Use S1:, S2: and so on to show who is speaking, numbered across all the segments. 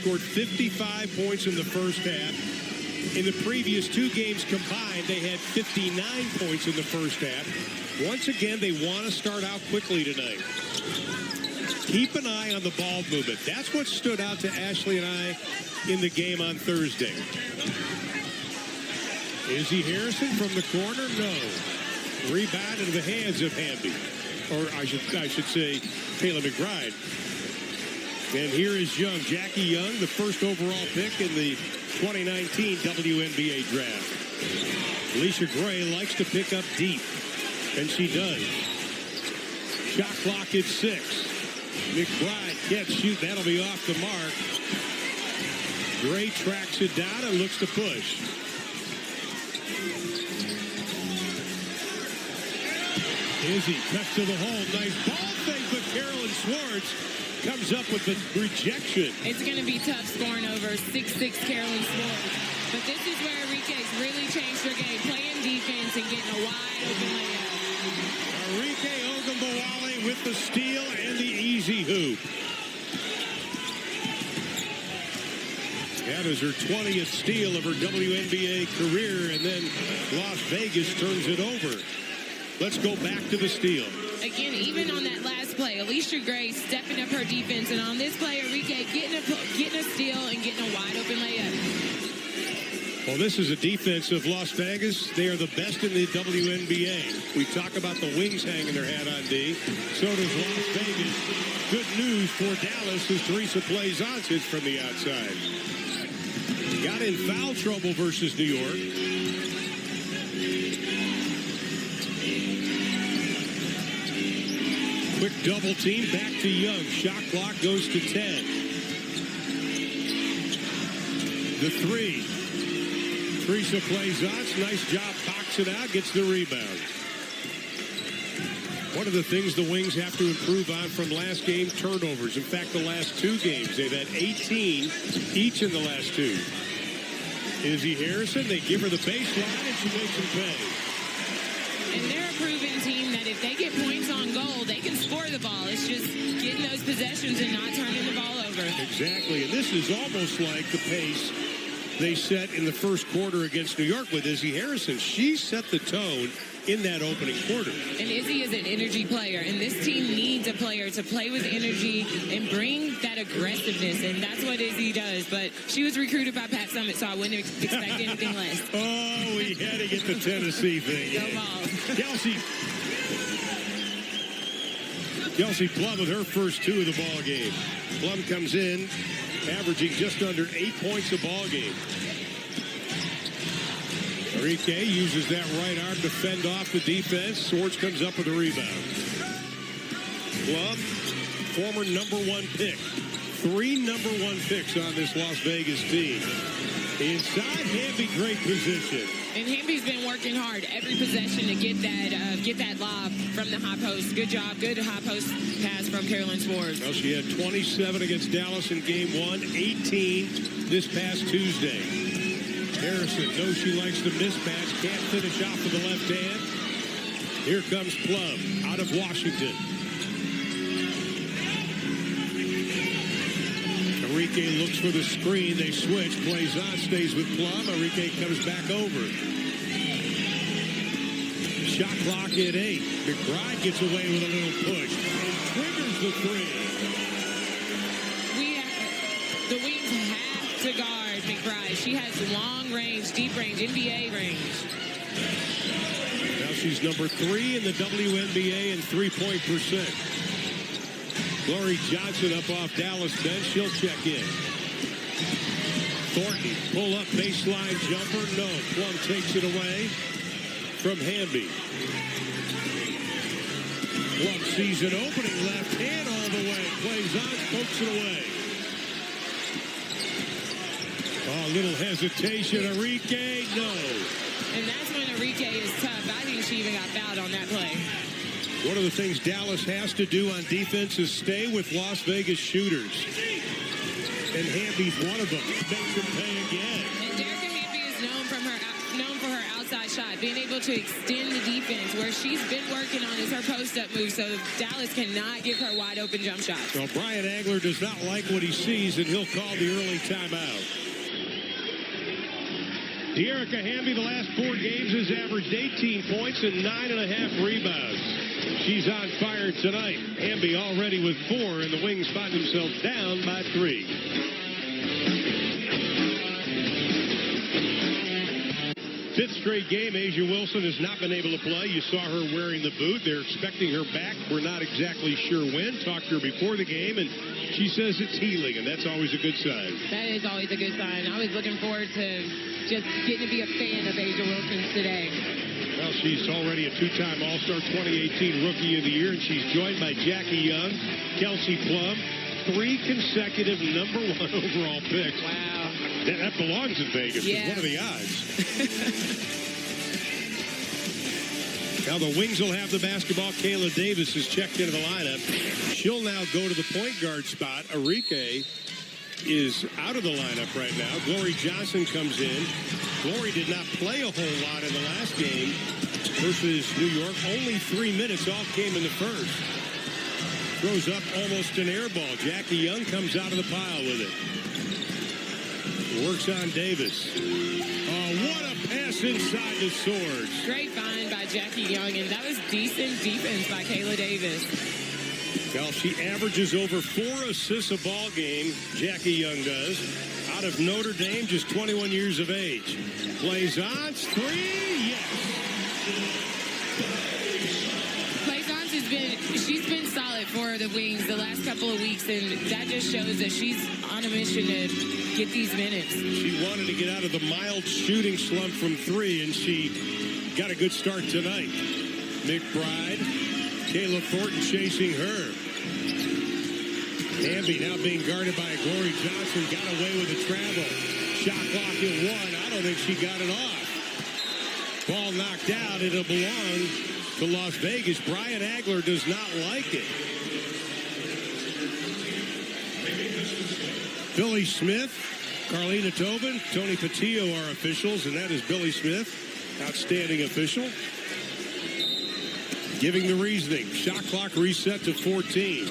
S1: scored 55 points in the first half. In the previous two games combined, they had 59 points in the first half. Once again, they want to start out quickly tonight. Keep an eye on the ball movement. That's what stood out to Ashley and I in the game on Thursday. Izzy Harrison from the corner? No. Rebound into the hands of Hamby. Or I should say, Kayla McBride. And here is Young. Jackie Young, the first overall pick in the 2019 WNBA draft. Alicia Gray likes to pick up deep, and she does. Shot clock at 6. McBride can't shoot. That'll be off the mark. Gray tracks it down and looks to push. Izzy cuts to the hole. Nice ball fake, but Carolyn Swartz comes up with the rejection.
S2: It's going to be tough scoring over 6'6" Carolyn Swartz. But this is where Enrique's really changed her game, playing defense and getting a wide open layup.
S1: Enrique Ogunbowale with the steal and the easy hoop. That is her 20th steal of her WNBA career, and then Las Vegas turns it over. Let's go back to the steal.
S2: Again, even on that last play, Alicia Gray stepping up her defense, and on this play, Enrique getting a steal and getting a wide open layup.
S1: Well, this is a defense of Las Vegas. They are the best in the WNBA. We talk about the wings hanging their hat on D. So does Las Vegas. Good news for Dallas as Teresa Plaisance hits from the outside. Got in foul trouble versus New York. Quick double team, back to Young. Shot clock goes to 10. The three. Teresa Plaisance, nice job boxing out, gets the rebound. One of the things the Wings have to improve on from last game, turnovers. In fact, the last two games, they've had 18 each in the last two. Izzy Harrison, they give her the baseline, and she makes them pay.
S2: And they're a proven team that if they get points on goal, they can score the ball. It's just getting those possessions and not turning the ball over.
S1: Exactly, and this is almost like the pace they set in the first quarter against New York with Izzy Harrison. She set the tone in that opening quarter.
S2: And Izzy is an energy player, and this team needs a player to play with energy and bring that aggressiveness, and that's what Izzy does. But she was recruited by Pat Summitt, so I wouldn't expect anything less.
S1: Oh, we had to get the Tennessee thing.
S2: Go Vols.
S1: Kelsey Plum with her first two of the ball game. Plum comes in, averaging just under 8 points a ball game. Enrique uses that right arm to fend off the defense. Swartz comes up with a rebound. Plum, former #1 pick. 3 #1 picks on this Las Vegas team. Inside, Hamby, great position.
S2: And Hamby's been working hard every possession to get that lob from the high post. Good job. Good high post pass from Carolyn Swartz.
S1: Well, she had 27 against Dallas in game 1, 18 this past Tuesday. Harrison knows she likes the mismatch. Can't finish off with the left hand. Here comes Plum out of Washington. Enrique looks for the screen. They switch. Plaisance stays with Plum. Enrique comes back over. Shot clock at 8. McBride gets away with a little push and triggers the three.
S2: The Wings have to guard McBride. She has long range, deep range, NBA range.
S1: Now she's number 3 in the WNBA in three-point percent. Glory Johnson up off Dallas bench. She'll check in. Thornton, pull up baseline jumper. No. Plum takes it away from Hamby. Plum sees an opening, left hand all the way. Plays on, pokes it away. Oh, a little hesitation. Enrique, no.
S2: And that's when Enrique is tough. I think she even got fouled on that play.
S1: One of the things Dallas has to do on defense is stay with Las Vegas shooters. And Hamby's one of them. Makes them pay again.
S2: And Derek Hamby is known known for her outside shot, being able to extend the defense. Where she's been working on is her post-up move, so Dallas cannot give her wide-open jump shots.
S1: Well, Brian Agler does not like what he sees, and he'll call the early timeout. Dearica Hamby, the last 4 games, has averaged 18 points and 9.5 rebounds. She's on fire tonight. Hamby already with 4, and the Wings find themselves down by 3. 5th straight game, Asia Wilson has not been able to play. You saw her wearing the boot. They're expecting her back. We're not exactly sure when. Talked to her before the game, and she says it's healing, and that's always a good sign.
S2: That is always a good sign. I was looking forward to just getting to be a fan of Asia Wilson today.
S1: Well, she's already a 2-time All-Star 2018 Rookie of the Year, and she's joined by Jackie Young, Kelsey Plum, 3 consecutive #1 overall picks.
S2: Wow.
S1: That belongs in Vegas.
S2: Yeah.
S1: What are the odds? Now the Wings will have the basketball. Kayla Davis has checked into the lineup. She'll now go to the point guard spot. Arike is out of the lineup right now. Glory Johnson comes in. Glory did not play a whole lot in the last game versus New York. Only 3 minutes. All came in the first. Throws up almost an air ball. Jackie Young comes out of the pile with it. Works on Davis. Oh, what a pass inside the Swords.
S2: Great find by Jackie Young, and that was decent defense by Kayla Davis.
S1: Well, she averages over 4 assists a ball game, Jackie Young does. Out of Notre Dame, just 21 years of age. Plays on, 3, yes.
S2: She's been solid for the Wings the last couple of weeks, and that just shows that she's on a mission to get these minutes.
S1: She wanted to get out of the mild shooting slump from 3, and she got a good start tonight. McBride, Kayla Thornton chasing her. Hamby now being guarded by Glory Johnson, got away with the travel. Shot clock at 1. I don't think she got it off. Ball knocked out. It'll belong to Las Vegas. Brian Agler does not like it. Billy Smith, Carlina Tobin, Tony Patillo are officials, and that is Billy Smith, outstanding official. Giving the reasoning. Shot clock reset to 14.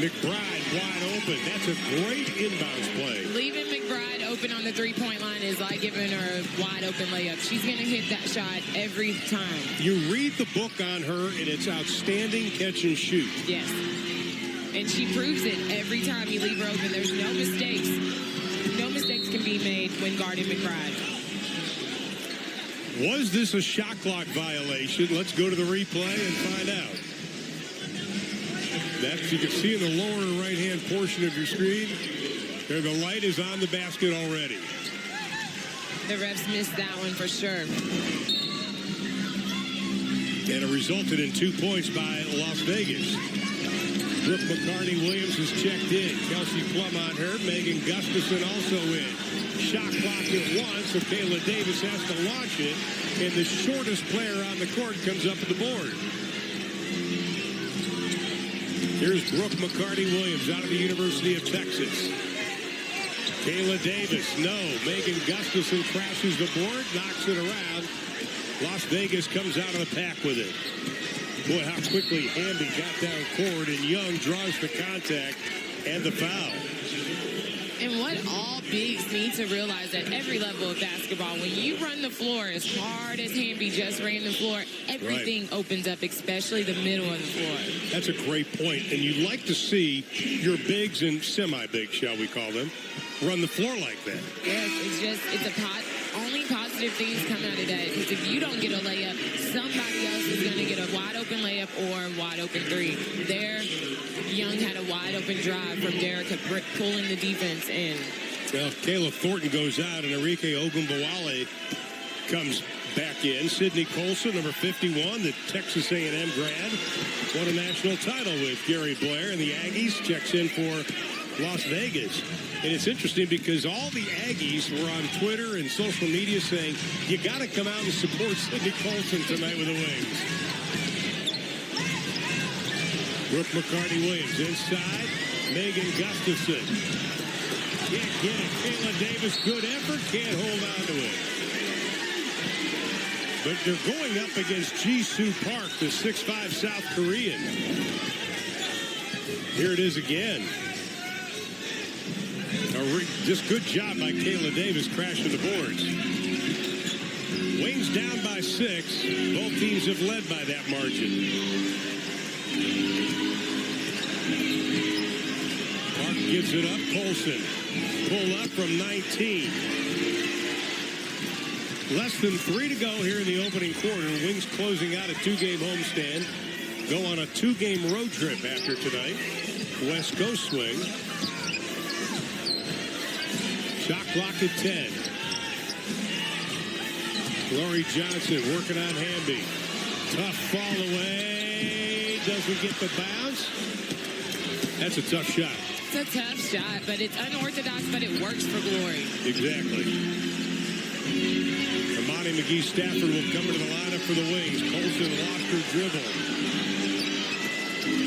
S1: McBride wide open. That's a great inbounds play.
S2: Leaving McBride open on the three-point line is like giving her a wide open layup. She's going to hit that shot every time.
S1: You read the book on her, and it's outstanding catch and shoot.
S2: Yes. And she proves it every time you leave her open. There's no mistakes. No mistakes can be made when guarding McBride.
S1: Was this a shot clock violation? Let's go to the replay and find out. That you can see in the lower right-hand portion of your screen. There, the light is on the basket already.
S2: The refs missed that one for sure.
S1: And it resulted in 2 points by Las Vegas. Brooke McCarty-Williams has checked in. Kelsey Plum on her. Megan Gustafson also in. Shot clock at 1, so Kayla Davis has to launch it. And the shortest player on the court comes up at the board. Here's Brooke McCarty-Williams out of the University of Texas. Kayla Davis, no. Megan Gustafson crashes the board, knocks it around. Las Vegas comes out of the pack with it. Boy, how quickly Hamby got down court, and Young draws the contact and the foul.
S2: And what all bigs need to realize at every level of basketball, when you run the floor as hard as Hamby just ran the floor, everything opens up, especially the middle of the floor.
S1: That's a great point. And you'd like to see your bigs and semi-bigs, shall we call them, run the floor like that.
S2: Yes, it's only positive things come out of that. Because if you don't get a layup, somebody else is going to get a wide open layup or a wide open 3. There, Young had a wide open drive from Dearica pulling the defense in.
S1: Well, Kayla Thornton goes out, and Arike Ogunbowale comes back in. Sydney Colson, number 51, the Texas A&M grad, won a national title with Gary Blair, and the Aggies checks in for Las Vegas. And it's interesting because all the Aggies were on Twitter and social media saying, you got to come out and support Sydney Colson tonight with the Wings. Brooke McCarty-Williams inside. Megan Gustafson. Can't get it. Kayla Davis, good effort. Can't hold on to it. But they're going up against Jisoo Park, the 6'5" South Korean. Here it is again. Just good job by Kayla Davis crashing the boards. Wings down by 6. Both teams have led by that margin. Park gives it up. Colson pull up from 19. Less than 3 to go here in the opening quarter. Wings closing out a 2-game homestand. Go on a 2-game road trip after tonight. West Coast swing. Shot clock at 10. Lori Johnson working on Hamby. Tough fall away. Doesn't get the bounce. That's a tough shot.
S2: It's a tough shot, but it's unorthodox, but it works for Glory.
S1: Exactly. Amani McGee-Stafford will come into the lineup for the Wings. Colson lost her dribble.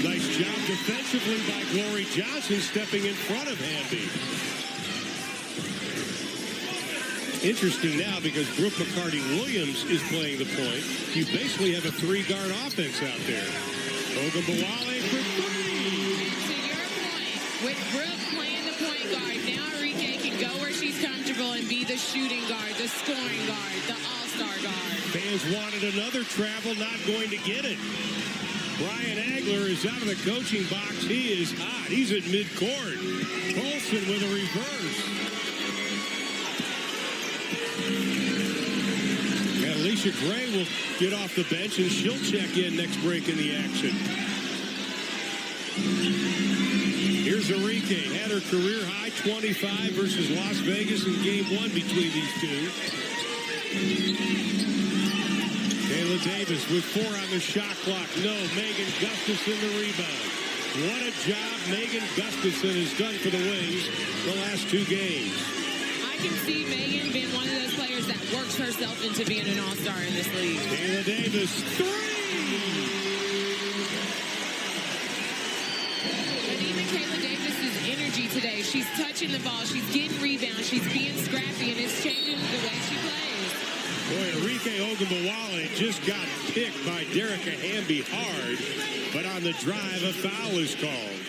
S1: Nice job defensively by Glory Johnson stepping in front of Hamby. Interesting now because Brooke McCarty-Williams is playing the point. You basically have a 3-guard offense out there. Ogunbowale for 3.
S2: To your point, with Brooke playing the point guard, now Arike can go where she's comfortable and be the shooting guard, the scoring guard, the all-star guard.
S1: Fans wanted another travel, not going to get it. Brian Agler is out of the coaching box. He is hot. He's at midcourt. Colson with a reverse. Alicia Gray will get off the bench, and she'll check in next break in the action. Here's Arike. Had her career high 25 versus Las Vegas in game 1 between these two. Kayla Davis with 4 on the shot clock. No, Megan Gustafson the rebound. What a job Megan Gustafson has done for the Wings the last 2 games.
S2: I can see Megan being one of those players that works herself into being an all-star in this league.
S1: Kayla Davis, 3!
S2: But even Kayla Davis's energy today, she's touching the ball, she's getting rebounds, she's being scrappy, and it's changing the way she plays.
S1: Boy, Arike Ogunbowale just got picked by Derica Hamby hard, but on the drive, a foul is called.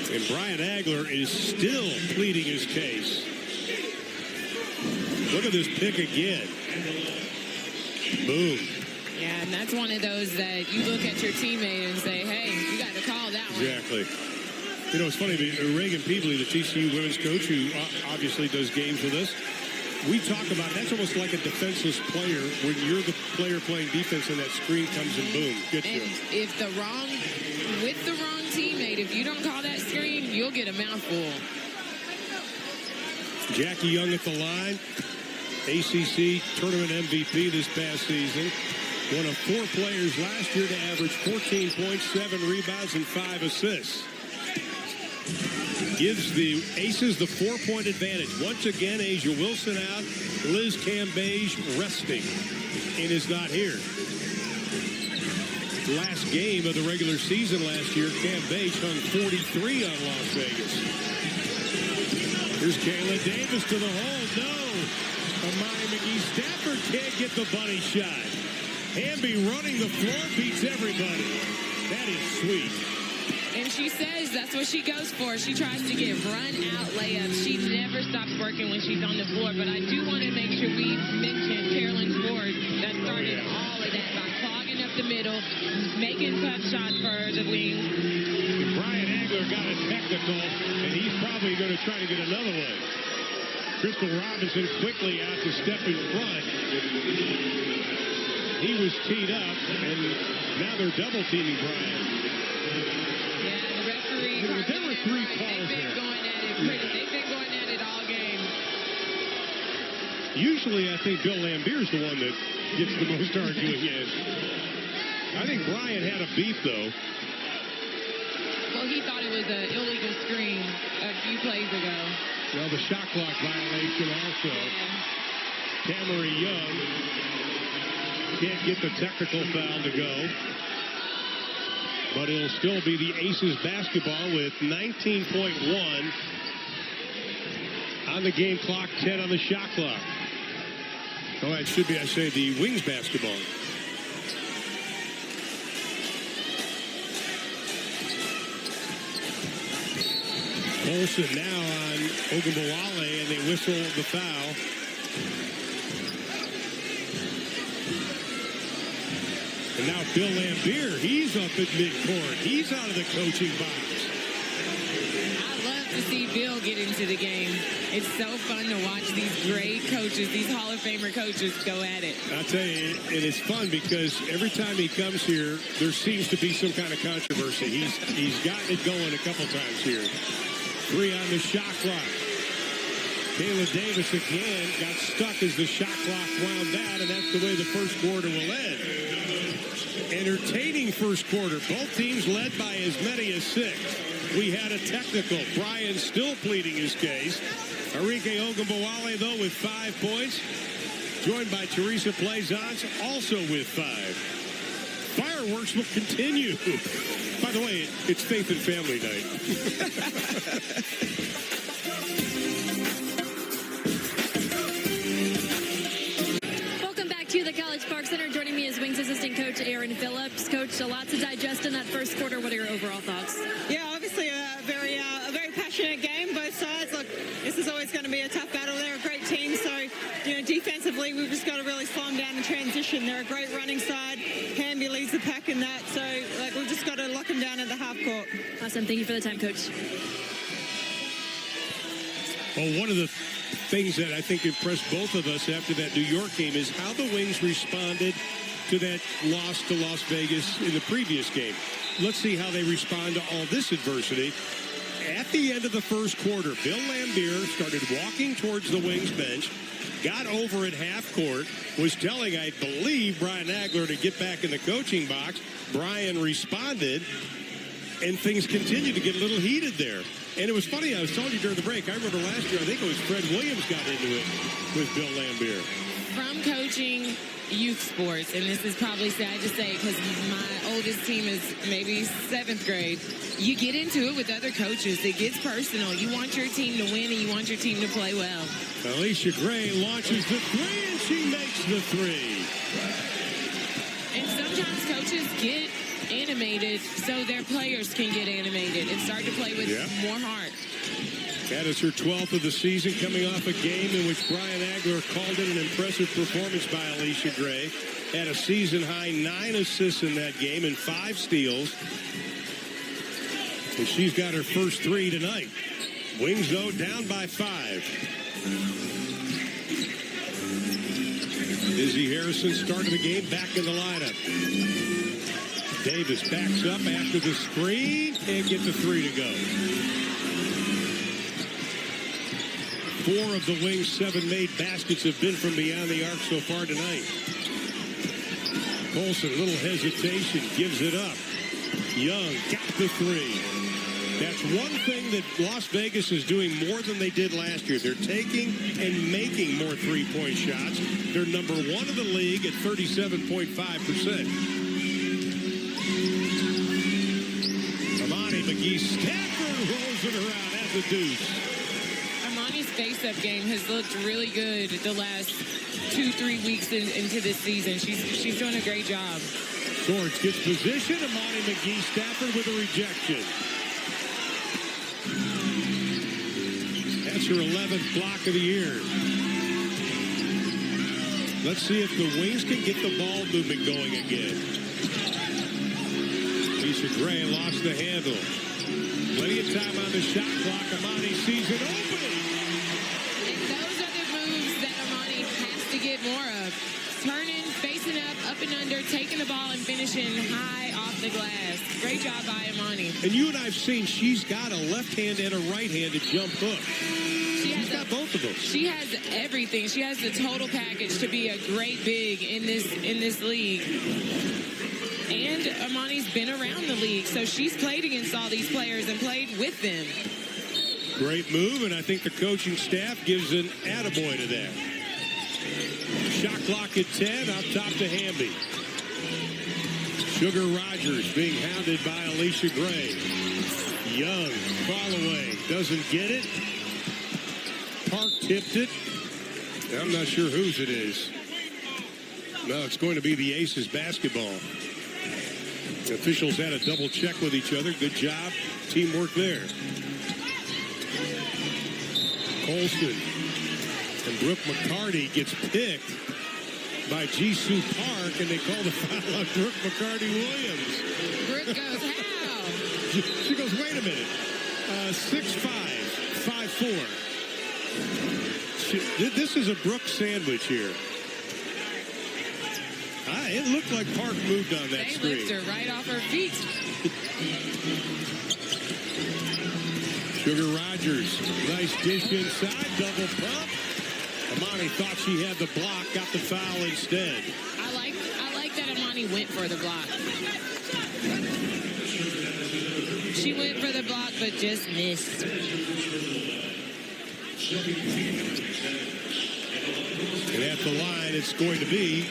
S1: And Brian Agler is still pleading his case. Look at this pick again. Boom.
S2: Yeah, and that's one of those that you look at your teammate and say, hey, you got to call that one.
S1: Exactly. You know, it's funny, Reagan Peebley, the TCU women's coach, who obviously does games with us, we talk about that's almost like a defenseless player when you're the player playing defense and that screen comes and boom, gets you.
S2: And if with the wrong teammate, if you don't call that screen, you'll get a mouthful.
S1: Jackie Young at the line, ACC tournament MVP this past season. One of 4 players last year to average 14 points, 7 rebounds, and 5 assists. Gives the Aces the 4-point advantage. Once again, Asia Wilson out. Liz Cambage resting and is not here. Last game of the regular season last year, Cambage hung 43 on Las Vegas. Here's Kayla Davis to the hole. No. Amani McGee-Stafford can't get the bunny shot. Hamby running the floor beats everybody. That is sweet.
S2: And she says that's what she goes for. She tries to get run-out layups. She never stops working when she's on the floor. But I do want to make sure we mention Carolyn Ford that started all of that by clogging up the middle, making tough shots for the Wings.
S1: And Brian Agler got a technical, and he's probably going to try to get another one. Crystal Robinson quickly out to step in front. He was teed up, and now they're double-teaming Brian. There were 3 calls there.
S2: They've been going at it all game.
S1: Usually, I think Bill Lambier's the one that gets the most arguing in. I think Brian had a beef, though.
S2: Well, he thought it was an illegal screen a few plays ago.
S1: Well, the shot clock violation also.
S2: Yeah.
S1: Tamara Young can't get the technical foul to go. But it'll still be the Aces basketball with 19.1 on the game clock, 10 on the shot clock. Oh, it should be, I say, the Wings basketball. Olsen now on Ogunbowale, and they whistle the foul. And now Bill Laimbeer, he's up at midcourt. He's out of the coaching box.
S2: I love to see Bill get into the game. It's so fun to watch these great coaches, these Hall of Famer coaches go at it.
S1: I'll tell you, and it's fun because every time he comes here, there seems to be some kind of controversy. He's gotten it going a couple times here. 3 on the shot clock. Kayla Davis again got stuck as the shot clock wound down, and that's the way the first quarter will end. Entertaining first quarter. Both teams led by as many as 6. We had a technical. Brian still pleading his case. Arike Ogunbowale, though, with 5 points. Joined by Teresa Plaisance, also with 5. Fireworks will continue. By the way, it's Faith and Family Night.
S3: Welcome back to the College Park Center. Joining me is Wings assistant coach Aaron Phillips. Coach, a lot to digest in that first quarter. What are your overall thoughts?
S4: Yeah, obviously a very passionate game, both sides. Look, this is always going to be a tough battle. They're a great team, so defensively we've just got to really slow them down in transition. They're a great running side. Hamby leads the pack in that, so we've just got to lock them down at the half court.
S3: Awesome. Thank you for the time, Coach.
S1: Well, one of the things that I think impressed both of us after that New York game is how the Wings responded to that loss to Las Vegas in the previous game. Let's see how they respond to all this adversity. At the end of the first quarter, Bill Laimbeer started walking towards the Wings bench, got over at half court, was telling, I believe, Brian Nagler to get back in the coaching box. Brian responded, and things continued to get a little heated there. And it was funny, I was telling you during the break, I remember last year, I think it was Fred Williams got into it with Bill Laimbeer.
S2: From coaching youth sports, and this is probably sad to say because my oldest team is maybe 7th grade, you get into it with other coaches. It gets personal. You want your team to win, and you want your team to play well.
S1: Alicia Gray launches the 3, and she makes the 3.
S2: And sometimes coaches get animated so their players can get animated and start to play with more heart.
S1: That is her 12th of the season, coming off a game in which Brian Nagler called it an impressive performance by Alicia Gray. Had a season-high 9 assists in that game and 5 steals. And she's got her first 3 tonight. Wings, though, down by 5. Izzy Harrison started the game back in the lineup. Davis backs up after the screen. Can't get the 3 to go. 4 of the Wings' 7 made baskets have been from beyond the arc so far tonight. Olsen, a little hesitation, gives it up. Young got the 3. That's one thing that Las Vegas is doing more than they did last year. They're taking and making more three-point shots. They're number 1 in the league at 37.5%. Amani McGee-Stafford rolls it around at the deuce.
S2: Armani's face-up game has looked really good the last 2-3 weeks into this season. She's doing a great job.
S1: Swords gets position. Amani McGee-Stafford with a rejection. That's her 11th block of the year. Let's see if the Wings can get the ball movement going again. Alicia Gray lost the handle. Plenty of time on the shot clock. Amani sees an opening.
S2: And those are the moves that Amani has to get more of. Turning, facing up and under, taking the ball and finishing high off the glass. Great job by Amani.
S1: And you and I have seen she's got a left hand and a right handed jump hook. She's got both of them. She
S2: has everything. She has the total package to be a great big in this league. And Amani's been around the league, so she's played against all these players and played with them.
S1: Great move, and I think the coaching staff gives an attaboy to that. Shot clock at 10, up top to Hamby. Sugar Rogers being hounded by Alicia Gray. Young, fall away, doesn't get it. Park tipped it. I'm not sure whose it is. No, it's going to be the Aces basketball. The officials had a double check with each other. Good job. Teamwork there. Colston. And Brooke McCarty gets picked by Jisoo Park, and they call the foul on Brooke McCarty-Williams.
S2: Brooke goes, how?
S1: She goes, wait a minute. 6'5", 5'4". This is a Brooke sandwich here. It looked like Park moved on that screen.
S2: They lift her right off her feet.
S1: Sugar Rogers, nice dish inside, double pump. Amani thought she had the block, got the foul instead.
S2: I like that Amani went for the block. She went for the block, but just missed.
S1: And at the line, it's going to be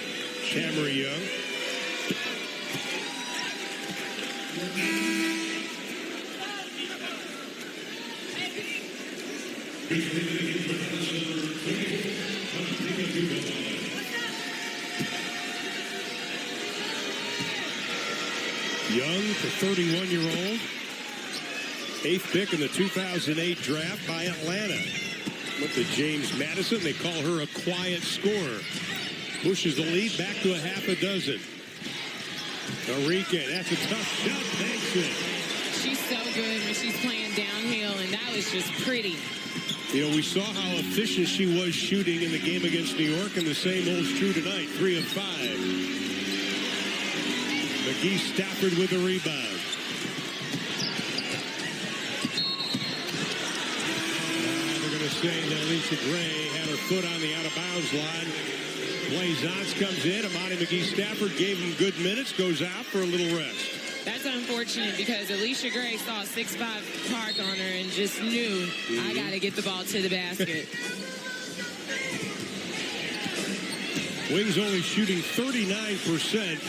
S1: Cameron Young. Young, the 31-year-old, 8th pick in the 2008 draft by Atlanta. Went to James Madison. They call her a quiet scorer. Pushes the lead back to a half a dozen. Enrique, that's a tough shot. Thanks it.
S2: She's so good when she's playing downhill, and that was just pretty.
S1: You know, we saw how efficient she was shooting in the game against New York, and the same holds true tonight, 3 of 5. McGee Stafford with the rebound. They're going to say that Alicia Gray had her foot on the out-of-bounds line. Blazance comes in. Amani McGee Stafford gave him good minutes, goes out for a little rest.
S2: That's unfortunate because Alicia Gray saw a 6'5" Park on her and just knew, I got to get the ball to the basket.
S1: Wings only shooting 39%.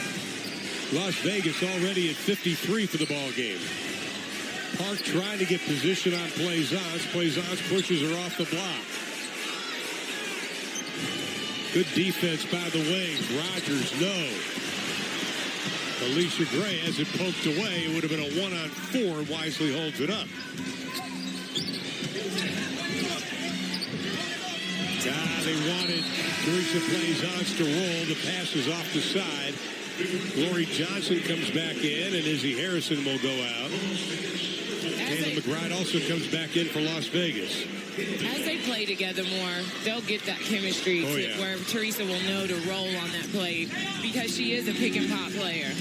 S1: Las Vegas already at 53 for the ball game. Park trying to get position on Plaisance. Plaisance pushes her off the block. Good defense by the Wings. Rogers, no. Alicia Gray has it poked away. It would have been a 1-on-4. Wisely holds it up. They wanted Teresa Plaisance to roll. The pass is off the side. Lori Johnson comes back in, and Izzy Harrison will go out. Taylor McBride also comes back in for Las Vegas.
S2: As they play together more, they'll get that chemistry where Teresa will know to roll on that play because she is a pick-and-pop player.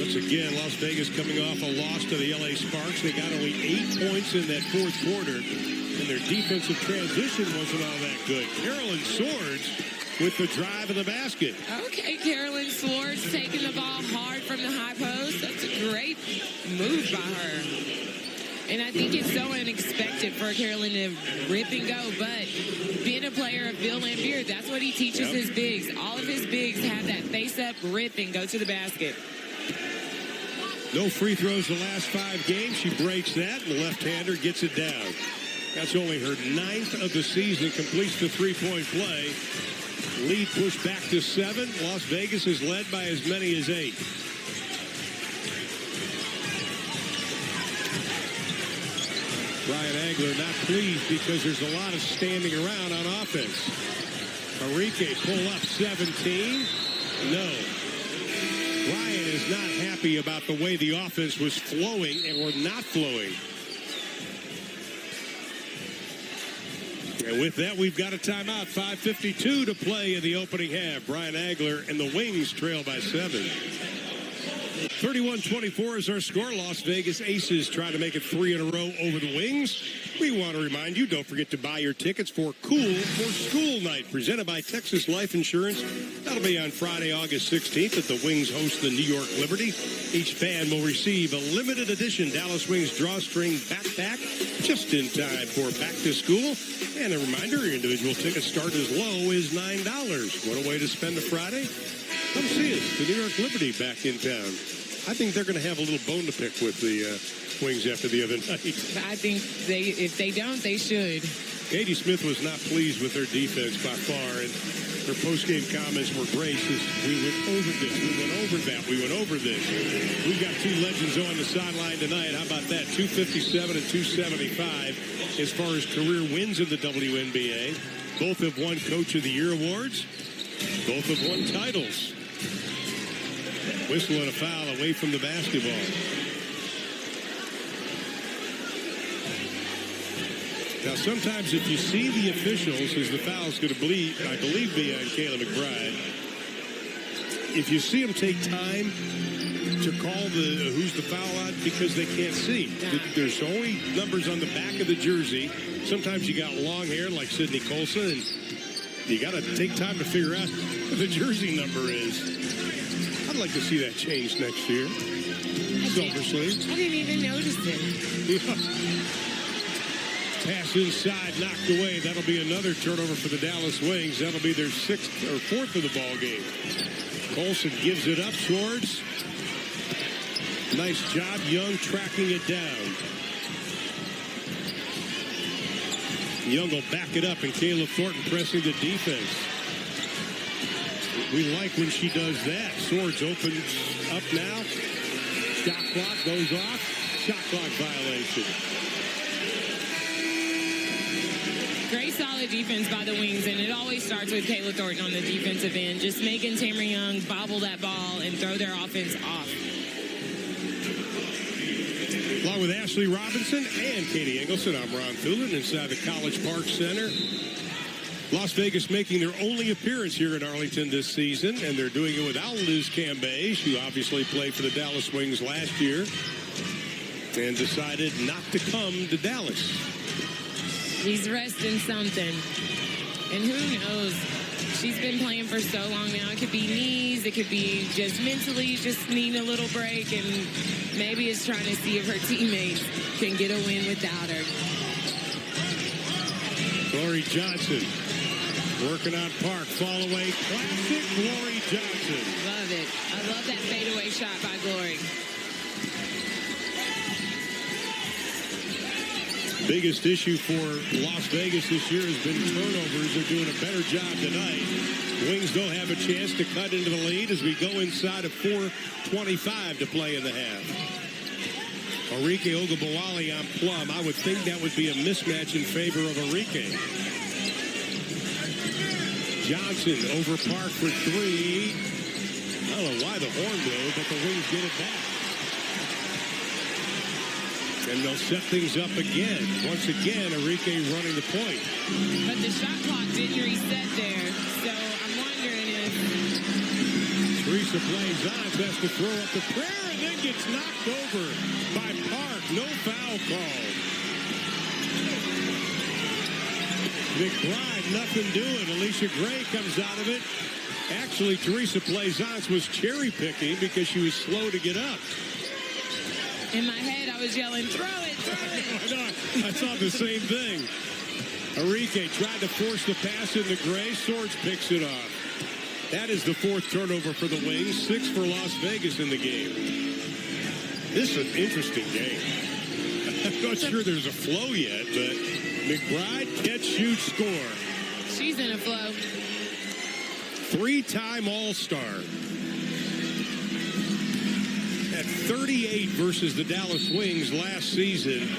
S1: Once again, Las Vegas coming off a loss to the LA Sparks. They got only 8 points in that fourth quarter, and their defensive transition wasn't all that good. Carolyn Swords with the drive of the basket.
S2: Okay, Carolyn Swords taking the ball hard from the high post. That's a great move by her. And I think it's so unexpected for Carolyn to rip and go, but being a player of Bill Laimbeer, that's what he teaches his bigs. All of his bigs have that face-up, rip, and go to the basket.
S1: No free throws the last 5 games. She breaks that, and the left-hander gets it down. That's only her 9th of the season, completes the three-point play. Lead pushed back to 7. Las Vegas is led by as many as 8. Brian Agler not pleased because there's a lot of standing around on offense. Enrique pull up 17. No. Brian is not happy about the way the offense was flowing or not flowing. And with that, we've got a timeout. 5:52 to play in the opening half. Brian Agler and the Wings trail by 7. 31-24 is our score. Las Vegas Aces try to make it 3 in a row over the Wings. We want to remind you, don't forget to buy your tickets for Cool for School Night, presented by Texas Life Insurance. That'll be on Friday, August 16th at the Wings host the New York Liberty. Each fan will receive a limited edition Dallas Wings drawstring backpack just in time for back to school. And a reminder, your individual tickets start as low as $9. What a way to spend a Friday. Come see us, the New York Liberty back in town. I think they're going to have a little bone to pick with the Wings after the other night.
S2: I think if they don't, they should.
S1: Katie Smith was not pleased with her defense by far, and her post-game comments were gracious. We went over this, we went over that, we went over this. We've got two legends on the sideline tonight. How about that? 257 and 275 as far as career wins in the WNBA. Both have won Coach of the Year awards. Both have won titles. Whistle and a foul away from the basketball. Now, sometimes if you see the officials, as the foul's going to be, I believe, be on Kayla McBride, if you see them take time to call who's the foul on because they can't see. There's only numbers on the back of the jersey. Sometimes you got long hair like Sydney Colson, and you got to take time to figure out what the jersey number is. I'd like to see that changed next year. Silver sleeve.
S2: I didn't even notice it.
S1: Pass inside, knocked away. That'll be another turnover for the Dallas Wings. That'll be their fourth of the ball game. Colson gives it up towards. Nice job, Young tracking it down. Young will back it up, and Kayla Thornton pressing the defense. We like when she does that. Swords opens up now. Shot clock goes off. Shot clock violation.
S2: Great solid defense by the Wings, and it always starts with Kayla Thornton on the defensive end, just making Tamara Young bobble that ball and throw their offense off.
S1: Along with Ashley Robinson and Katie Engelson, I'm Ron Thulin inside the College Park Center. Las Vegas making their only appearance here in Arlington this season, and they're doing it without Liz Cambage, who obviously played for the Dallas Wings last year and decided not to come to Dallas.
S2: He's resting something. And who knows? She's been playing for so long now. It could be knees. It could be just mentally just needing a little break. And maybe it's trying to see if her teammates can get a win without her.
S1: Glory Johnson working on Park. Fall away. Classic Glory Johnson.
S2: Love it. I love that fadeaway shot by Glory.
S1: Biggest issue for Las Vegas this year has been turnovers. They're doing a better job tonight. Wings don't have a chance to cut into the lead as we go inside of 4:25 to play in the half. Arike Ogunbowale on Plum. I would think that would be a mismatch in favor of Arike. Johnson over Park for three. I don't know why the horn blew, but the Wings get it back. And they'll set things up again. Once again, Arike running the point.
S2: But the shot clock didn't reset there, so I'm wondering if...
S1: Teresa plays on, has to throw up the prayer, and then gets knocked over by Park. No foul call. McBride, nothing doing. Alicia Gray comes out of it. Actually, Teresa Plaisance was cherry picking because she was slow to get up.
S2: In my head, I was yelling, throw it, throw it.
S1: I thought the same thing. Arike tried to force the pass into Gray. Swords picks it off. That is the fourth turnover for the Wings. 6 for Las Vegas in the game. This is an interesting game. I'm not sure there's a flow yet, but McBride, catch, shoot, score.
S2: She's in a flow.
S1: 3-time All-Star. At 38 versus the Dallas Wings last season.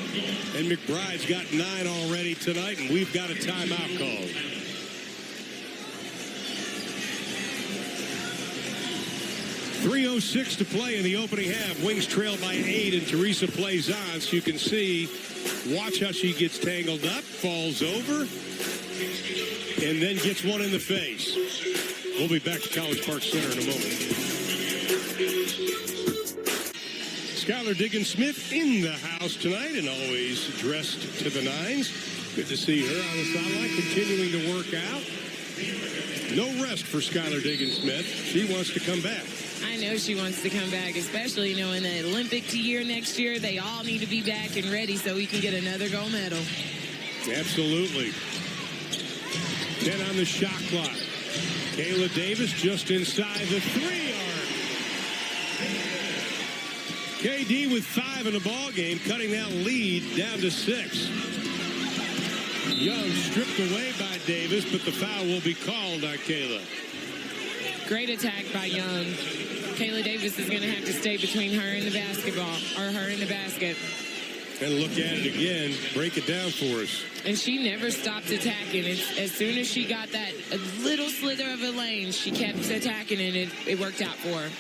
S1: And McBride's got 9 already tonight, and we've got a timeout called. .306 to play in the opening half. Wings trail by 8, and Teresa Plaisance. You can see, watch how she gets tangled up, falls over, and then gets one in the face. We'll be back to College Park Center in a moment. Skylar Diggins-Smith in the house tonight and always dressed to the nines. Good to see her on the sideline, continuing to work out. No rest for Skylar Diggins-Smith. She wants to come back.
S2: I know she wants to come back, especially knowing the Olympic year next year. They all need to be back and ready so we can get another gold medal. Absolutely.
S1: 10 on the shot clock. Kayla Davis just inside the 3-yard. KD with 5 in the ball game, cutting that lead down to 6. Young stripped away by Davis, but the foul will be called on Kayla.
S2: Great attack by Young. Kayla Davis is going to have to stay between her and the basketball, or her and the basket.
S1: And look at it again. Break it down for us.
S2: And she never stopped attacking. As soon as she got that a little slither of a lane, she kept attacking, and it worked out for her.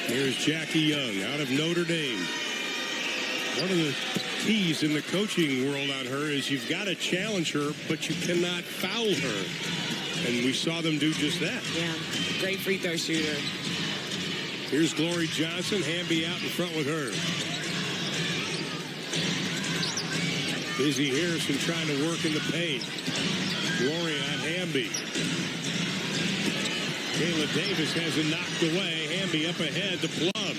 S1: Here's Jackie Young out of Notre Dame. One of the keys in the coaching world on her is you've got to challenge her, but you cannot foul her. And we saw them do just that.
S2: Yeah, great free throw shooter.
S1: Here's Glory Johnson. Hamby out in front with her. Izzy Harrison trying to work in the paint. Glory on Hamby. Kayla Davis has it knocked away. Hamby up ahead to Plum.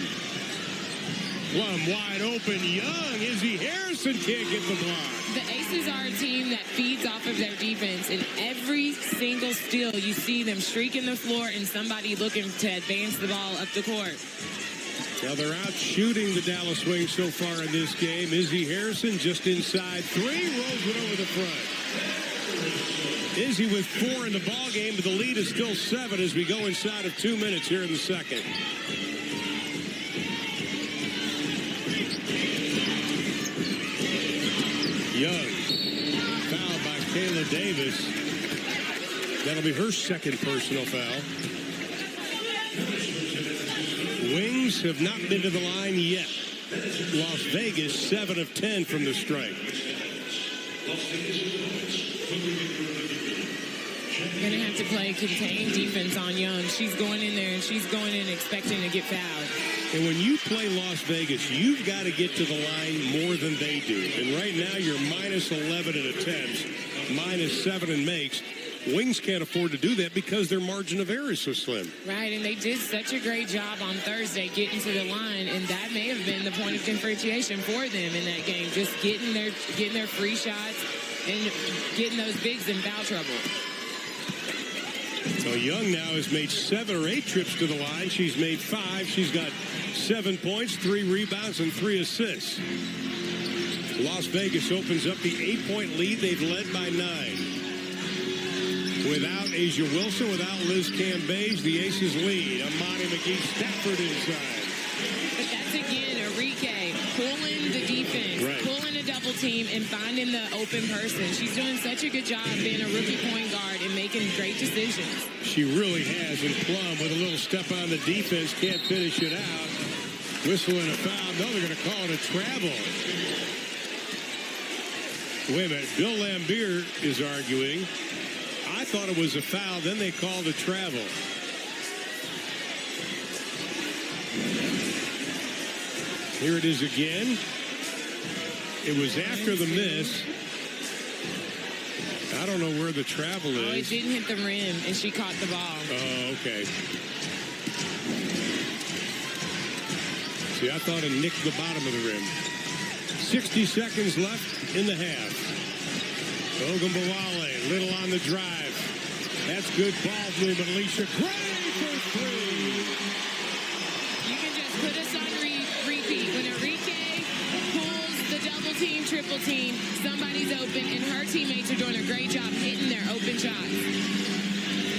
S1: Plum wide open. Young. Izzy Harrison can't get the block.
S2: The Aces are a team that feeds off of their defense. In every single steal, you see them streaking the floor and somebody looking to advance the ball up the court.
S1: Now they're out shooting the Dallas Wings so far in this game. Izzy Harrison just inside three. Rolls it over the front. Izzy with 4 in the ball game, but the lead is still 7 as we go inside of 2 minutes here in the second. Young, fouled by Kayla Davis. That'll be her second personal foul. Wings have not been to the line yet. Las Vegas, 7 of 10 from the stripe.
S2: Going to have to play contained defense on Young. She's going in there, and she's going in expecting to get fouled.
S1: And when you play Las Vegas, you've got to get to the line more than they do. And right now, you're minus 11 in attempts, minus 7 in makes. Wings can't afford to do that because their margin of error is so slim.
S2: Right, and they did such a great job on Thursday getting to the line, and that may have been the point of differentiation for them in that game, just getting their free shots and getting those bigs in foul trouble.
S1: So Young now has made 7 or 8 trips to the line. She's made 5. She's got 7 points, 3 rebounds, and 3 assists. Las Vegas opens up the 8-point lead. They've led by 9. Without Asia Wilson, without Liz Cambage, the Aces lead. Amani McGee Stafford inside.
S2: But that's again Enrique pulling the defense,
S1: right,
S2: pulling a double team and finding the open person. She's doing such a good job being a rookie point guard and making great decisions.
S1: She really has. And Plum with a little step on the defense, can't finish it out. Whistle and a foul. No, they're going to call it a travel. Wait a minute. Bill Lambier is arguing. I thought it was a foul. Then they called a travel. Here it is again. It was after the miss. I don't know where the travel is.
S2: Oh, it didn't hit the rim, and she caught the ball.
S1: Oh, okay. See, I thought it nicked the bottom of the rim. 60 seconds left in the half. Ogunbowale, little on the drive. That's good ball movement. Alicia Gray for 3.
S2: You can just put us on repeat. When Enrique pulls the double team, triple team, somebody's open, and her teammates are doing a great job hitting their open shots.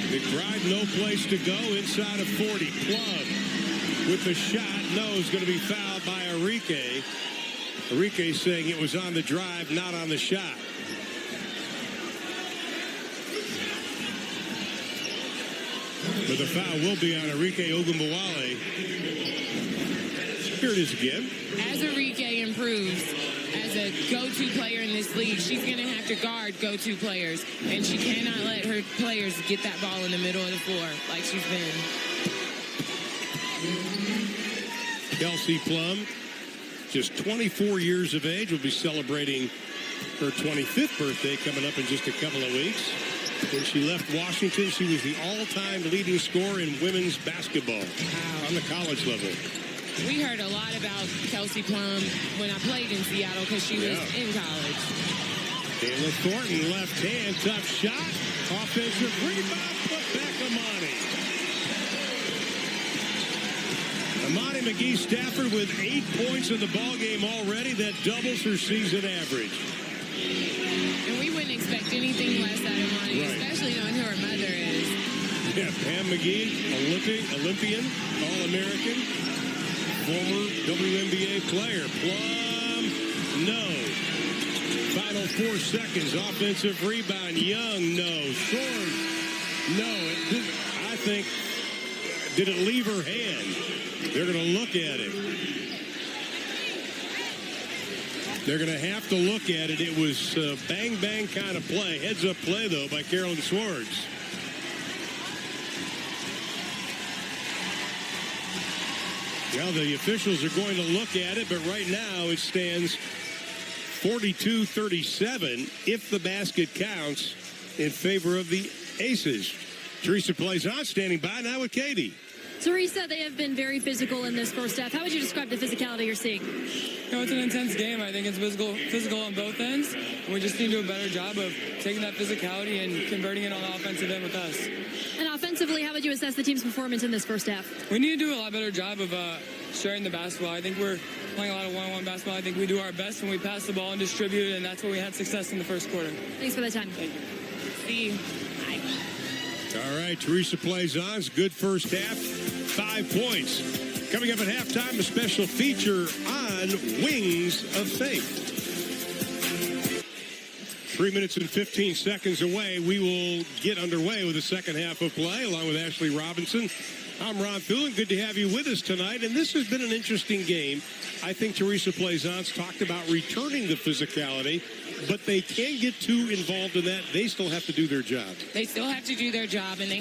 S1: McBride, no place to go inside of 40. Plum with the shot. No, is going to be fouled by Enrique. Enrique saying it was on the drive, not on the shot. But the foul will be on Enrique Ogunbowale. Here it is again.
S2: As Enrique improves as a go-to player in this league, she's going to have to guard go-to players. And she cannot let her players get that ball in the middle of the floor like she's been.
S1: Kelsey Plum, just 24 years of age, will be celebrating her 25th birthday coming up in just a couple of weeks. When she left Washington, she was the all-time leading scorer in women's basketball on the college level.
S2: We heard a lot about Kelsey Plum when I played in Seattle because she was in college.
S1: Kayla Thornton, left hand, tough shot. Offensive rebound, put back Amani. McGee Stafford with 8 points in the ballgame already. That doubles her season average.
S2: And we wouldn't expect anything less out of Monty,
S1: Right.
S2: especially knowing who her mother is.
S1: Yeah, Pam McGee, Olympian, All-American, former WNBA player. Plum, no. Final 4 seconds. Offensive rebound. Young, no. Swords, no. I think, did it leave her hand? They're going to look at it. They're going to have to look at it. It was a bang-bang kind of play. Heads-up play, though, by Carolyn Swords. Well, the officials are going to look at it, but right now it stands 42-37 if the basket counts in favor of the Aces. Teresa plays on, standing by now with Katie.
S3: Teresa, they have been very physical in this first half. How would you describe the physicality you're seeing?
S5: You know, it's an intense game. I think it's physical on both ends. And we just need to do a better job of taking that physicality and converting it on the offensive end with us.
S3: And offensively, how would you assess the team's performance in this first half?
S5: We need to do a lot better job of sharing the basketball. I think we're playing a lot of one-on-one basketball. I think we do our best when we pass the ball and distribute, and that's where we had success in the first quarter.
S3: Thanks for the time.
S5: Thank you.
S2: See you. Bye.
S1: All right, Teresa plays on. It's a good first half. 5 points. Coming up at halftime, a special feature on Wings of Faith. 3 minutes and 15 seconds away. We will get underway with the second half of play, along with Ashley Robinson. I'm Ron Thulin. Good to have you with us tonight. And this has been an interesting game. I think Teresa Plaisance talked about returning the physicality, but they can't get too involved in that. They still have to do their job.
S2: They still have to do their job, and they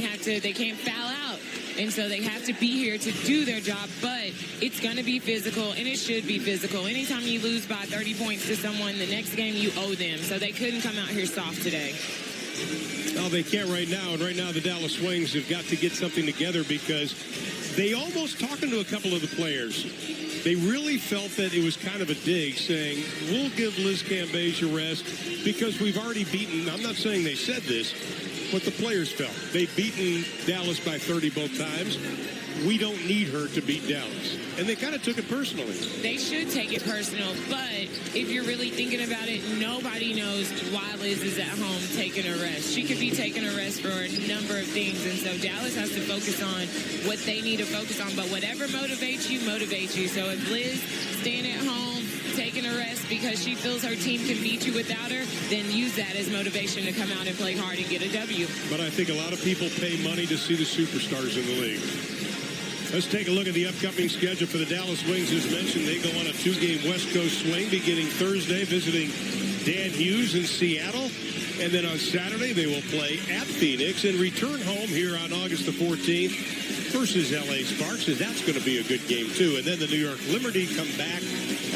S2: can't foul out. And so they have to be here to do their job, but it's going to be physical, and it should be physical. Anytime you lose by 30 points to someone, the next game you owe them. So they couldn't come out here soft today.
S1: Well, they can't right now, and right now the Dallas Wings have got to get something together because they almost, talking to a couple of the players, they really felt that it was kind of a dig, saying, we'll give Liz Cambage a rest because we've already beaten, I'm not saying they said this, but the players felt. They've beaten Dallas by 30 both times. We don't need her to beat Dallas. And they kind of took it personally.
S2: They should take it personal, but if you're really thinking about it, nobody knows why Liz is at home taking a rest. She could be taking a rest for a number of things, and so Dallas has to focus on what they need to focus on. But whatever motivates you, motivates you. So if Liz staying at home, taking a rest because she feels her team can beat you without her, then use that as motivation to come out and play hard and get a W.
S1: But I think a lot of people pay money to see the superstars in the league. Let's take a look at the upcoming schedule for the Dallas Wings. As mentioned, they go on a 2-game West Coast swing beginning Thursday, visiting Dan Hughes in Seattle. And then on Saturday, they will play at Phoenix and return home here on August the 14th versus LA Sparks. And that's going to be a good game, too. And then the New York Liberty come back.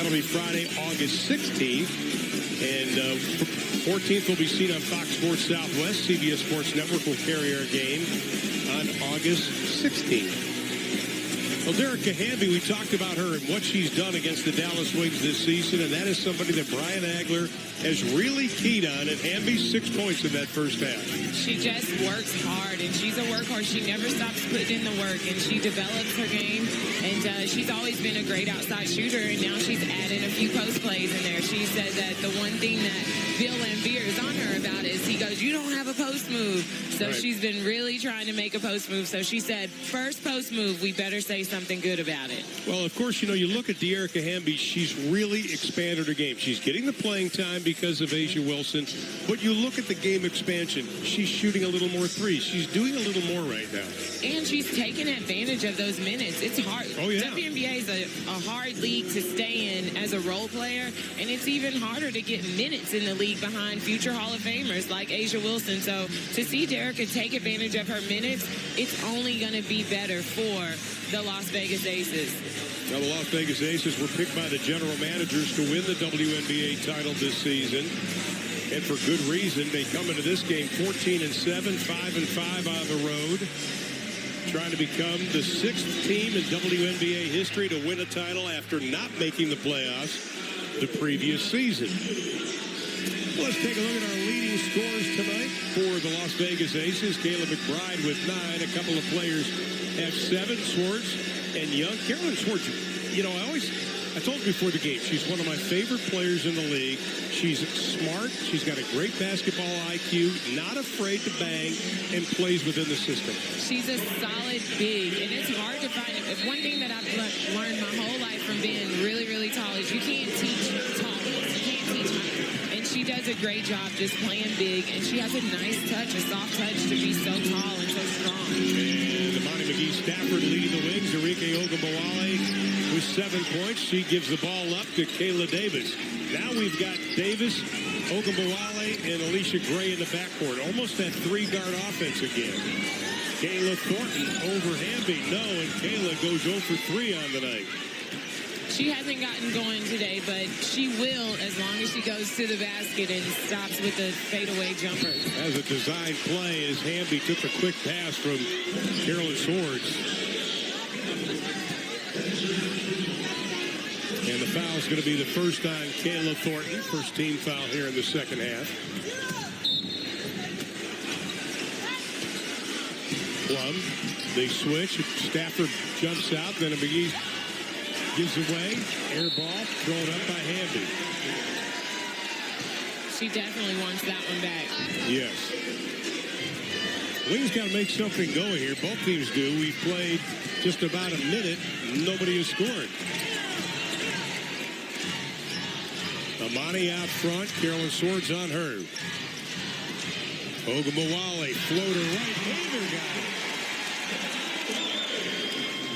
S1: That'll be Friday, August 16th. And 14th will be seen on Fox Sports Southwest. CBS Sports Network will carry our game on August 16th. Well, Derek Hamby, we talked about her and what she's done against the Dallas Wings this season, and that is somebody that Brian Agler has really keyed on, and Hamby 6 points in that first half.
S2: She just works hard, and she's a workhorse. She never stops putting in the work, and she develops her game, and she's always been a great outside shooter, and now she's added a few post plays in there. She said that the one thing that Bill Laimbeer is on her about is he goes, you don't have a post move. So
S1: right.
S2: She's been really trying to make a post move. So she said, first post move, we better say something good about it.
S1: Well, of course, you look at Dearica Hamby, she's really expanded her game. She's getting the playing time because of Asia Wilson, but you look at the game expansion, she's shooting a little more threes. She's doing a little more right now.
S2: And she's taking advantage of those minutes. It's hard.
S1: Oh, yeah.
S2: WNBA is a hard league to stay in as a role player, and it's even harder to get minutes in the league behind future Hall of Famers like Asia Wilson. So to see Dearica take advantage of her minutes, it's only going to be better for the Las Vegas Aces.
S1: Now, the Las Vegas Aces were picked by the general managers to win the WNBA title this season. And for good reason. They come into this game 14-7, 5-5 on the road. Trying to become the 6th team in WNBA history to win a title after not making the playoffs the previous season. Let's take a look at our leading scorers tonight for the Las Vegas Aces. Kayla McBride with 9. A couple of players have 7. Swartz and Young. Carolyn Swartz, you know, I told you before the game, she's one of my favorite players in the league. She's smart. She's got a great basketball IQ, not afraid to bang, and plays within the system.
S2: She's a solid big, and it's hard to find. One thing that I've learned my whole life from being really, really tall is you can't teach tallness. You can't teach height. And she does a great job just playing big, and she has a nice touch, a soft touch to be so tall and so strong.
S1: And Amani McGee Stafford leading the wings. Enrique Ogunbowale with 7 points. She gives the ball up to Kayla Davis. Now we've got Davis, Ogunbowale, and Alicia Gray in the backcourt. Almost that three-guard offense again. Kayla Thornton over Hamby. No, and Kayla goes 0 for 3 on the night.
S2: She hasn't gotten going today, but she will as long as she goes to the basket and stops with the fadeaway jumper.
S1: As a design play, as Hamby took a quick pass from Carolyn Swords. And the foul is going to be the first on Kayla Thornton. First team foul here in the second half. Plum, they switch. Stafford jumps out. Then a McGee gives away. Air ball thrown up by Hamby.
S2: She definitely wants that one back.
S1: Yes. Wings got to make something going here. Both teams do. We've played just about a minute. Nobody has scored. Amani out front. Carolyn Swords on her. Ogunbowale, floater right. Hager got it.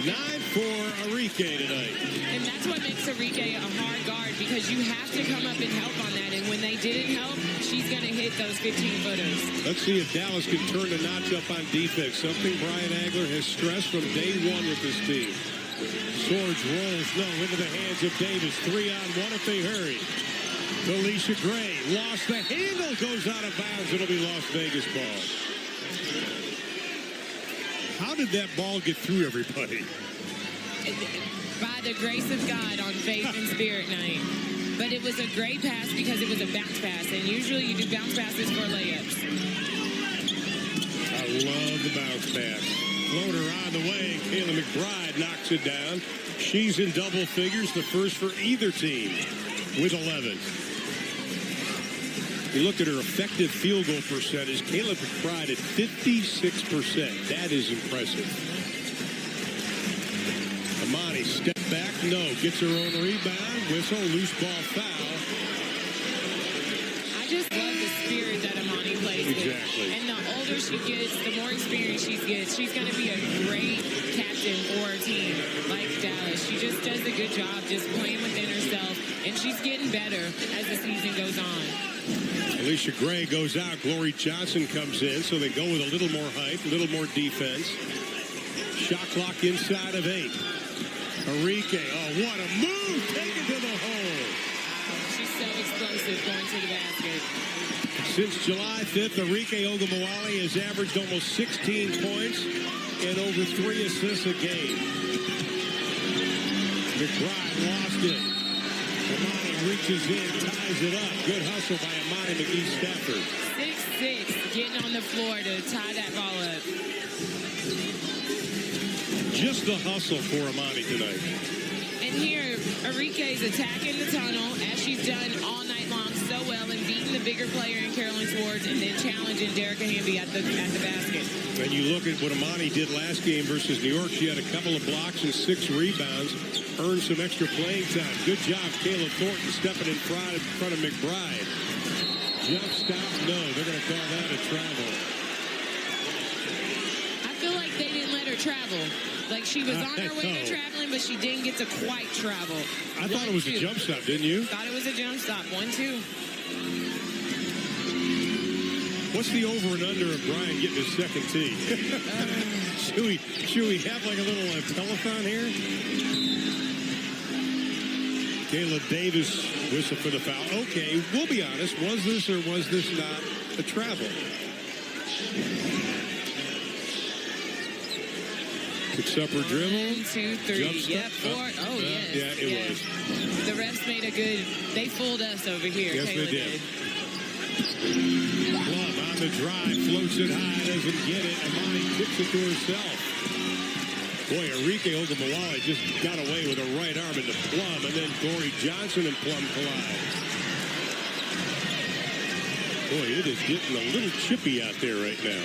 S1: 9 for Enrique tonight.
S2: And that's what makes Enrique a hard guard, because you have to come up and help on that. And when they didn't help, she's going to hit those 15-footers.
S1: Let's see if Dallas can turn the notch up on defense. Something Brian Agler has stressed from day one with this team. Swords rolls, no, into the hands of Davis. 3-on-1 if they hurry. Alicia Gray lost the handle, goes out of bounds. It'll be Las Vegas ball. How did that ball get through everybody?
S2: By the grace of God on Faith and Spirit night. But it was a great pass because it was a bounce pass, and usually you do bounce passes for layups.
S1: I love the bounce pass. Floater on the way. Kayla McBride knocks it down. She's in double figures, the first for either team with 11. You look at her effective field goal percentage. Kayla McBride at 56%. That is impressive. Amani step back, no. Gets her own rebound. Whistle, loose ball foul.
S2: I just love the spirit that Amani plays with.
S1: Exactly.
S2: And the older she gets, the more experience she gets. She's going to be a great captain for a team like Dallas. She just does a good job just playing within herself, and she's getting better as the season goes on.
S1: Alicia Gray goes out. Glory Johnson comes in, so they go with a little more height, a little more defense. Shot clock inside of 8. Enrique, oh, what a move! Taken to the hole.
S2: She's so explosive going to the basket.
S1: Since July 5th, Enrique Ogunbowale has averaged almost 16 points and over 3 assists a game. McBride lost it. Amani reaches in, ties it up. Good hustle by Amani McGee Stafford.
S2: 6'6", getting on the floor to tie that ball up.
S1: Just the hustle for Amani tonight.
S2: And here, Enrique's attacking the tunnel, as she's done all night long so well, and beating the bigger player in Carolyn Swords, and then challenging Derricka Hamby at the basket.
S1: When you look at what Amani did last game versus New York, she had a couple of blocks and 6 rebounds, earned some extra playing time. Good job, Kayla Thornton stepping in front of McBride. Jump stop, no, they're going to call that a travel.
S2: I feel like they didn't let her travel. Like she was on her way to traveling, but she didn't get to quite travel.
S1: I thought it was a jump stop, didn't you?
S2: Thought it was a jump stop. 1-2.
S1: What's the over and under of Brian getting his second tee? Should we have like a little telethon here? Kayla Davis whistle for the foul. Okay, we'll be honest. Was this or was this not a travel? Picks up her dribble.
S2: 1, 2, 3. Yep, 4. Oh, yes.
S1: Yeah, it was.
S2: The refs made a good. They fooled us over here.
S1: Yes,
S2: Kayla
S1: they did. Plum on the drive, floats it high, doesn't get it. Amani kicks it to herself. Boy, Enrique Ogunbowale just got away with a right arm into Plum, and then Corey Johnson and Plum collide. Boy, it is getting a little chippy out there right now.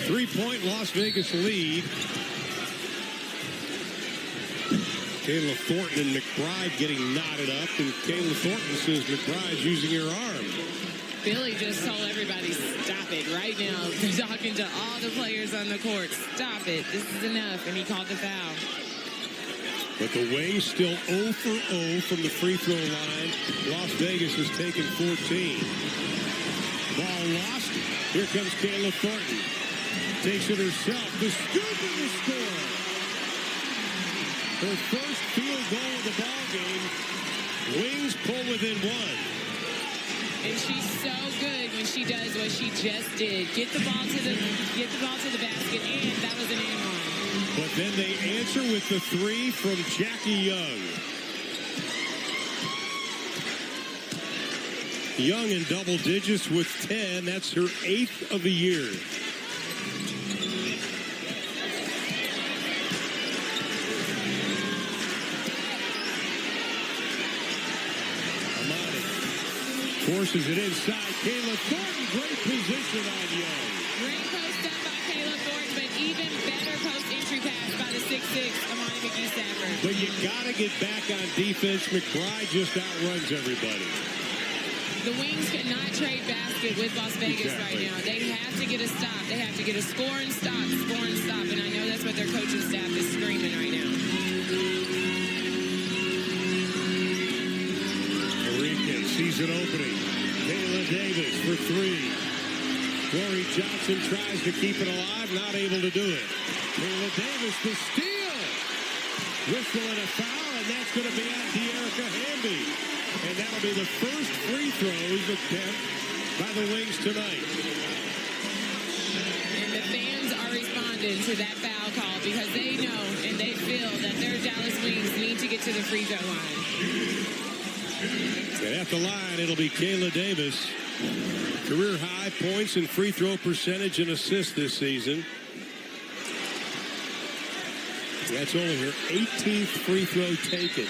S1: 3-point Las Vegas lead. Kayla Thornton and McBride getting knotted up, and Kayla Thornton says McBride's using her arm.
S2: Billy just told everybody, stop it right now. They're talking to all the players on the court. Stop it. This is enough. And he called the foul.
S1: But the Wings still 0 for 0 from the free throw line. Las Vegas has taken 14. Ball lost. Here comes Kayla Thornton. Takes it herself. The scoop and the score. Her first field goal of the ball game. Wings pull within one.
S2: And she's so good when she does what she just did. Get the ball to the basket, and that was an and one.
S1: But then they answer with the three from Jackie Young. Young in double digits with 10. That's her 8th of the year. Forces it inside. Kayla Thornton, great position on Young.
S2: Great post up by Kayla Thornton, but even better post entry pass by the 6'6" Amani McGee-Stafford.
S1: But you got to get back on defense. McBride just outruns everybody.
S2: The Wings cannot trade basket with Las Vegas right now. They have to get a stop. They have to get a score and stop, and I know that's what their coaching staff is screaming right now.
S1: Enrique sees an opening. Kayla Davis for three. Corey Johnson tries to keep it alive, not able to do it. Kayla Davis the steal. Whistle and a foul, and that's going to be on De'Erica Hamby. And that'll be the first free throws attempt by the Wings tonight.
S2: And the fans are responding to that foul call because they know and they feel that their Dallas Wings need to get to the free throw line.
S1: And at the line, it'll be Kayla Davis. Career high points and free throw percentage and assists this season. That's only her 18th free throw taken.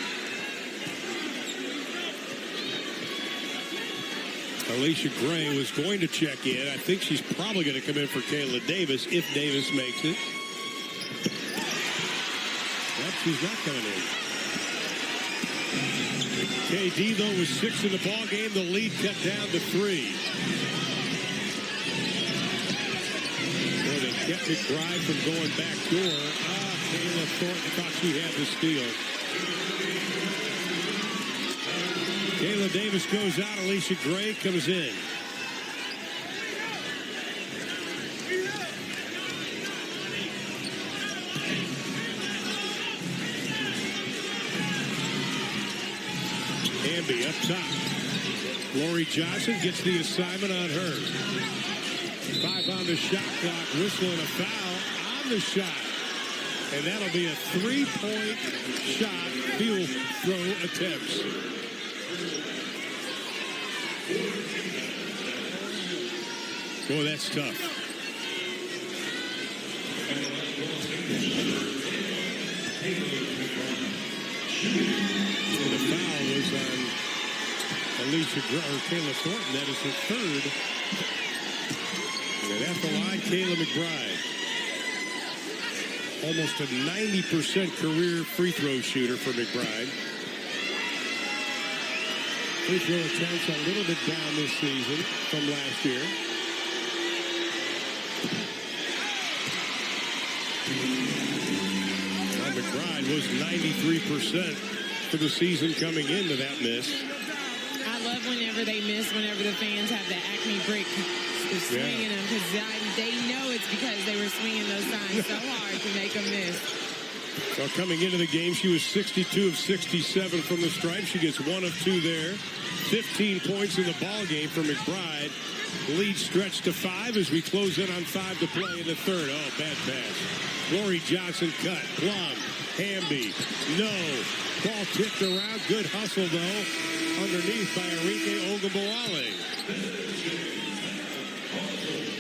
S1: Alicia Gray was going to check in. I think she's probably going to come in for Kayla Davis if Davis makes it. Yep, she's not coming in. KD, though, was 6 in the ball game. The lead cut down to 3. Boy, they kept McBride from going back door. Kayla Thornton thought she had the steal. Kayla Davis goes out. Alicia Gray comes in. Hamby up top. Lori Johnson gets the assignment on her. 5 on the shot clock. Whistle and a foul on the shot. And that'll be a 3-point shot. Field throw attempts. Boy, that's tough. The foul was on Alicia Gray, or Kayla Thornton. That is her 3rd. And at the line, Kayla McBride. Almost a 90% career free throw shooter for McBride. Free throw attempts a little bit down this season from last year. Well, McBride was 93% for the season coming into that miss.
S2: I love whenever they miss, whenever the fans have the Acme brick swinging them, because they know it's because they were swinging those signs so hard to make them miss.
S1: Well, coming into the game, she was 62 of 67 from the stripe. She gets 1 of 2 there. 15 points in the ball game for McBride. Lead stretched to 5 as we close in on 5 to play in the 3rd. Oh, bad pass. Lori Johnson cut. Plum. Hamby. No. Ball tipped around. Good hustle, though. Underneath by Enrique Ogunbowale.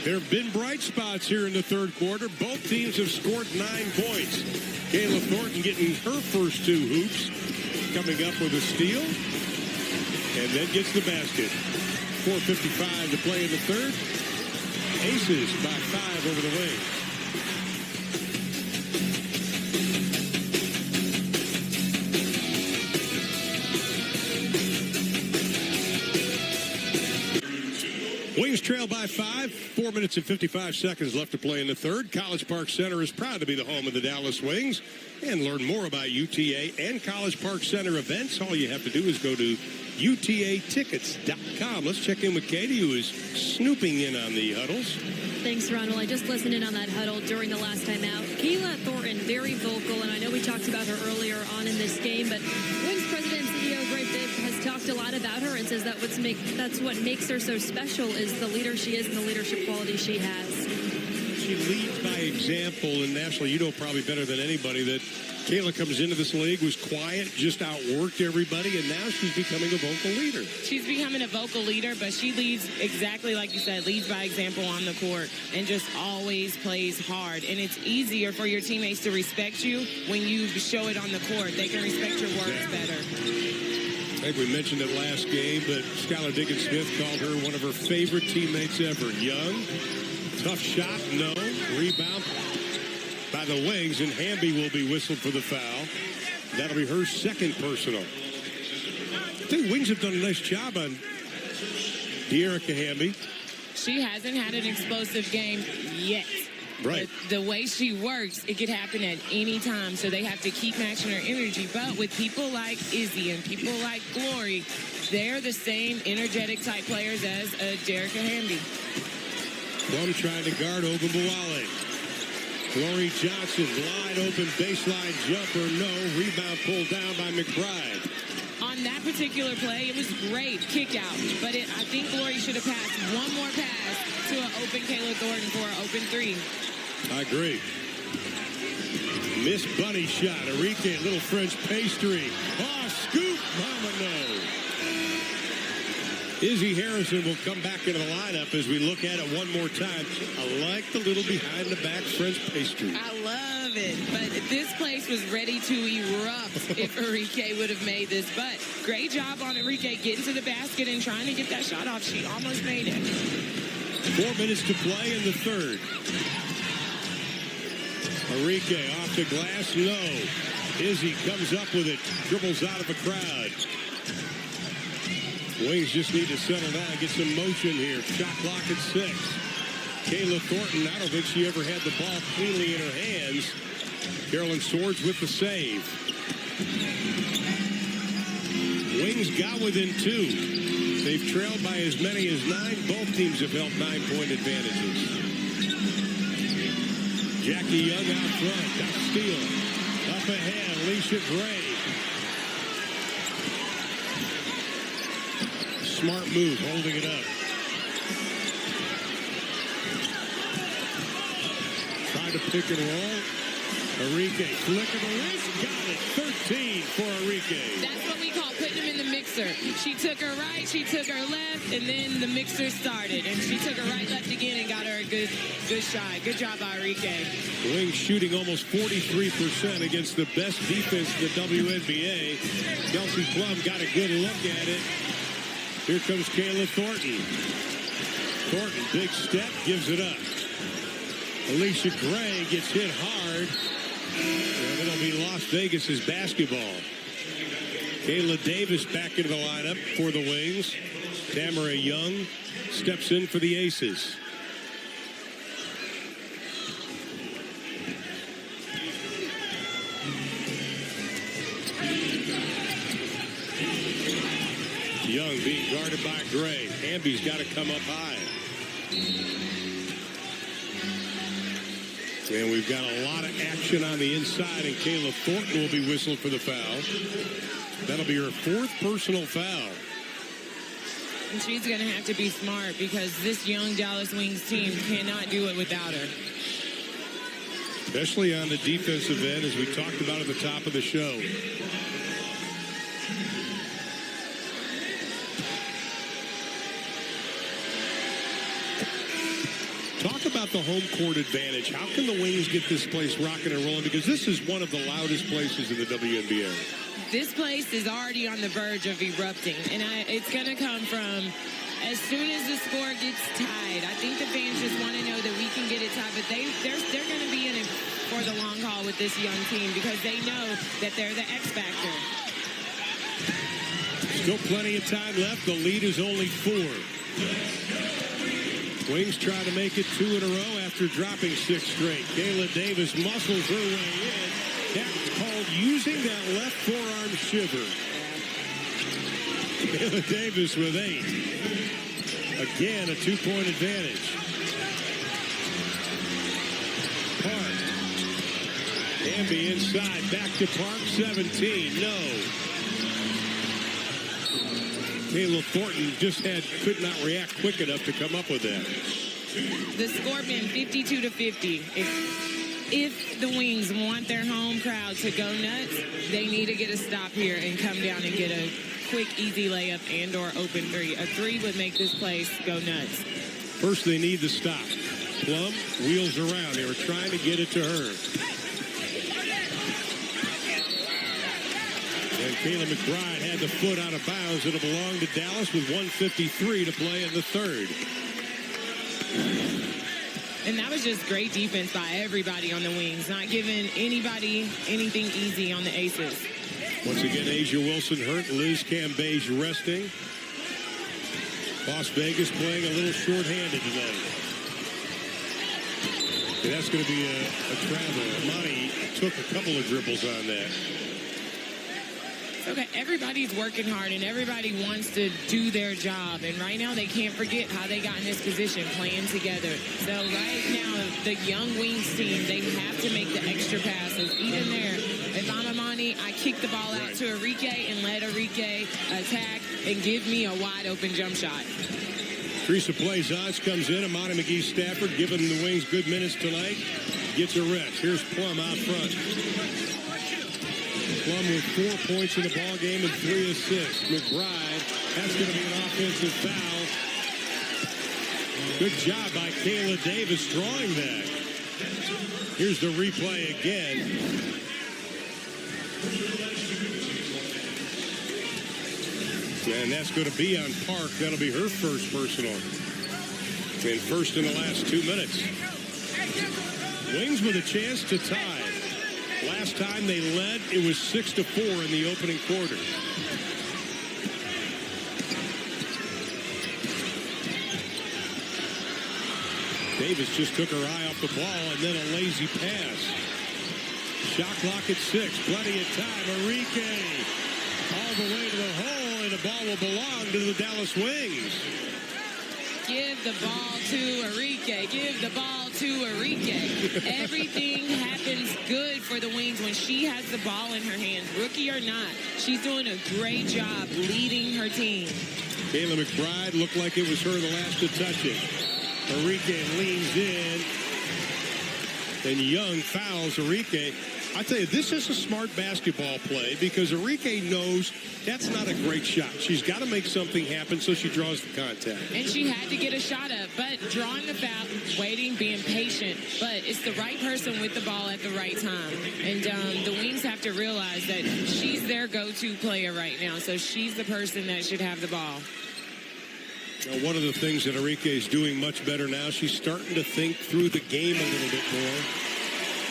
S1: There have been bright spots here in the third quarter. Both teams have scored 9 points. Kayla Thornton getting her first 2 hoops, coming up with a steal, and then gets the basket. 4:55 to play in the third. Aces by 5 over the Wings. Wings trail by 5. 4 minutes and 55 seconds left to play in the third. College Park Center is proud to be the home of the Dallas Wings. And learn more about UTA and College Park Center events. All you have to do is go to UTAtickets.com. Let's check in with Katie, who is snooping in on the huddles.
S3: Thanks, Ron. Well, I just listened in on that huddle during the last time out. Kayla Thornton, very vocal, and I know we talked about her earlier on in this game, but Wings President and CEO Greg Bibb has talked a lot about her and says that's what makes her so special is the leader she is and the leadership quality she has.
S1: She leads by example, and National, you know probably better than anybody that Kayla comes into this league, was quiet, just outworked everybody, and now she's becoming a vocal leader.
S2: She's becoming a vocal leader, but she leads exactly like you said, leads by example on the court and just always plays hard. And it's easier for your teammates to respect you when you show it on the court. They can respect your words better.
S1: I think we mentioned it last game, but Skylar Diggins-Smith called her one of her favorite teammates ever. Young, tough shot, no. Rebound by the Wings, and Hamby will be whistled for the foul. That'll be her second personal. I think Wings have done a nice job on Dearica Hamby.
S2: She hasn't had an explosive game yet.
S1: Right.
S2: But the way she works, it could happen at any time, so they have to keep matching her energy. But with people like Izzy and people like Glory, they're the same energetic type players as Dearica Hamby.
S1: Plum trying to guard Ogunbowale. Glory Johnson, wide open baseline jumper, no. Rebound pulled down by McBride.
S2: On that particular play, it was great kick out, but I think Glory should have passed one more pass to an open Kayla Thornton for an open 3.
S1: I agree. Miss bunny shot. Enrique, little French pastry. Oh, scoop. Mama no. Izzy Harrison will come back into the lineup as we look at it one more time. I like the little behind-the-back French pastry.
S2: I love it, but this place was ready to erupt if Enrique would have made this. But great job on Enrique getting to the basket and trying to get that shot off. She almost made it.
S1: 4 minutes to play in the third. Enrique off the glass, no. Izzy comes up with it, dribbles out of a crowd. Wings just need to settle down, get some motion here. Shot clock at 6. Kayla Thornton, I don't think she ever had the ball cleanly in her hands. Carolyn Swords with the save. Wings got within 2. They've trailed by as many as 9. Both teams have held 9-point advantages. Jackie Young out front, got a steal. Up ahead, Alicia Gray. Smart move, holding it up. Trying to pick and roll. Enrique, flick of the wrist, got it. 13 for Enrique.
S2: That's what we call putting them in the mixer. She took her right, she took her left, and then the mixer started. And she took her right, left again, and got her a good shot. Good job by Enrique.
S1: Wings shooting almost 43% against the best defense in the WNBA. Kelsey Plum got a good look at it. Here comes Kayla Thornton. Thornton, big step, gives it up. Alicia Gray gets hit hard. And it'll be Las Vegas's basketball. Kayla Davis back into the lineup for the Wings. Tamara Young steps in for the Aces. Young being guarded by Gray. Hamby's got to come up high. And we've got a lot of action on the inside, and Kayla Thornton will be whistled for the foul. That'll be her 4th personal foul.
S2: And she's going to have to be smart because this young Dallas Wings team cannot do it without her.
S1: Especially on the defensive end, as we talked about at the top of the show. about the home court advantage. How can the Wings get this place rocking and rolling? Because this is one of the loudest places in the WNBA.
S2: This place is already on the verge of erupting, and it's going to come from as soon as the score gets tied. I think the fans just want to know that we can get it tied, but they're going to be in it for the long haul with this young team because they know that they're the X factor.
S1: Still plenty of time left. The lead is only 4. Wings try to make it 2 in a row after dropping 6 straight. Kayla Davis muscles her way in. That's called using that left forearm shiver. Kayla Davis with 8. Again, a 2-point advantage. Park. Hamby inside. Back to Park. 17. No. Kayla Thornton just could not react quick enough to come up with that.
S2: The score been 52-50. If the Wings want their home crowd to go nuts, they need to get a stop here and come down and get a quick, easy layup and or open 3. A 3 would make this place go nuts.
S1: First, they need the stop. Plum wheels around. They were trying to get it to her. And Kayla McBride had the foot out of bounds. It'll belong to Dallas with 1:53 to play in the third.
S2: And that was just great defense by everybody on the Wings, not giving anybody anything easy on the Aces.
S1: Once again, Asia Wilson hurt. Liz Cambage resting. Las Vegas playing a little short-handed tonight. And that's going to be a travel. Amani took a couple of dribbles on that.
S2: Okay, everybody's working hard and everybody wants to do their job. And right now they can't forget how they got in this position, playing together. So right now, the young Wings team, they have to make the extra passes. Even there, if I'm Amani, I kick the ball out to Enrique and let Enrique attack and give me a wide open jump shot.
S1: Teresa Plaisance comes in. Amani McGee Stafford giving the Wings good minutes tonight. Gets a rest. Here's Plum out front. Plum with 4 points in the ball game and 3 assists. McBride, that's going to be an offensive foul. Good job by Kayla Davis drawing that. Here's the replay again. And that's going to be on Park. That'll be her first personal. And first in the last 2 minutes. Wings with a chance to tie. Last time they led, it was 6-4 in the opening quarter. Davis just took her eye off the ball and then a lazy pass. Shot clock at 6. Plenty of time. Enrique all the way to the hole, and the ball will belong to the Dallas Wings.
S2: Give the ball to Enrique. Give the ball to Enrique. Everything happens good for the Wings when she has the ball in her hands. Rookie or not, she's doing a great job leading her team.
S1: Kayla McBride looked like it was her the last to touch it. Enrique leans in. And Young fouls Enrique. I tell you, this is a smart basketball play because Enrique knows that's not a great shot. She's got to make something happen, so she draws the contact.
S2: And she had to get a shot up, but drawing the foul, waiting, being patient. But it's the right person with the ball at the right time. And the Wings have to realize that she's their go-to player right now, so she's the person that should have the ball.
S1: Now, one of the things that Enrique is doing much better now, she's starting to think through the game a little bit more.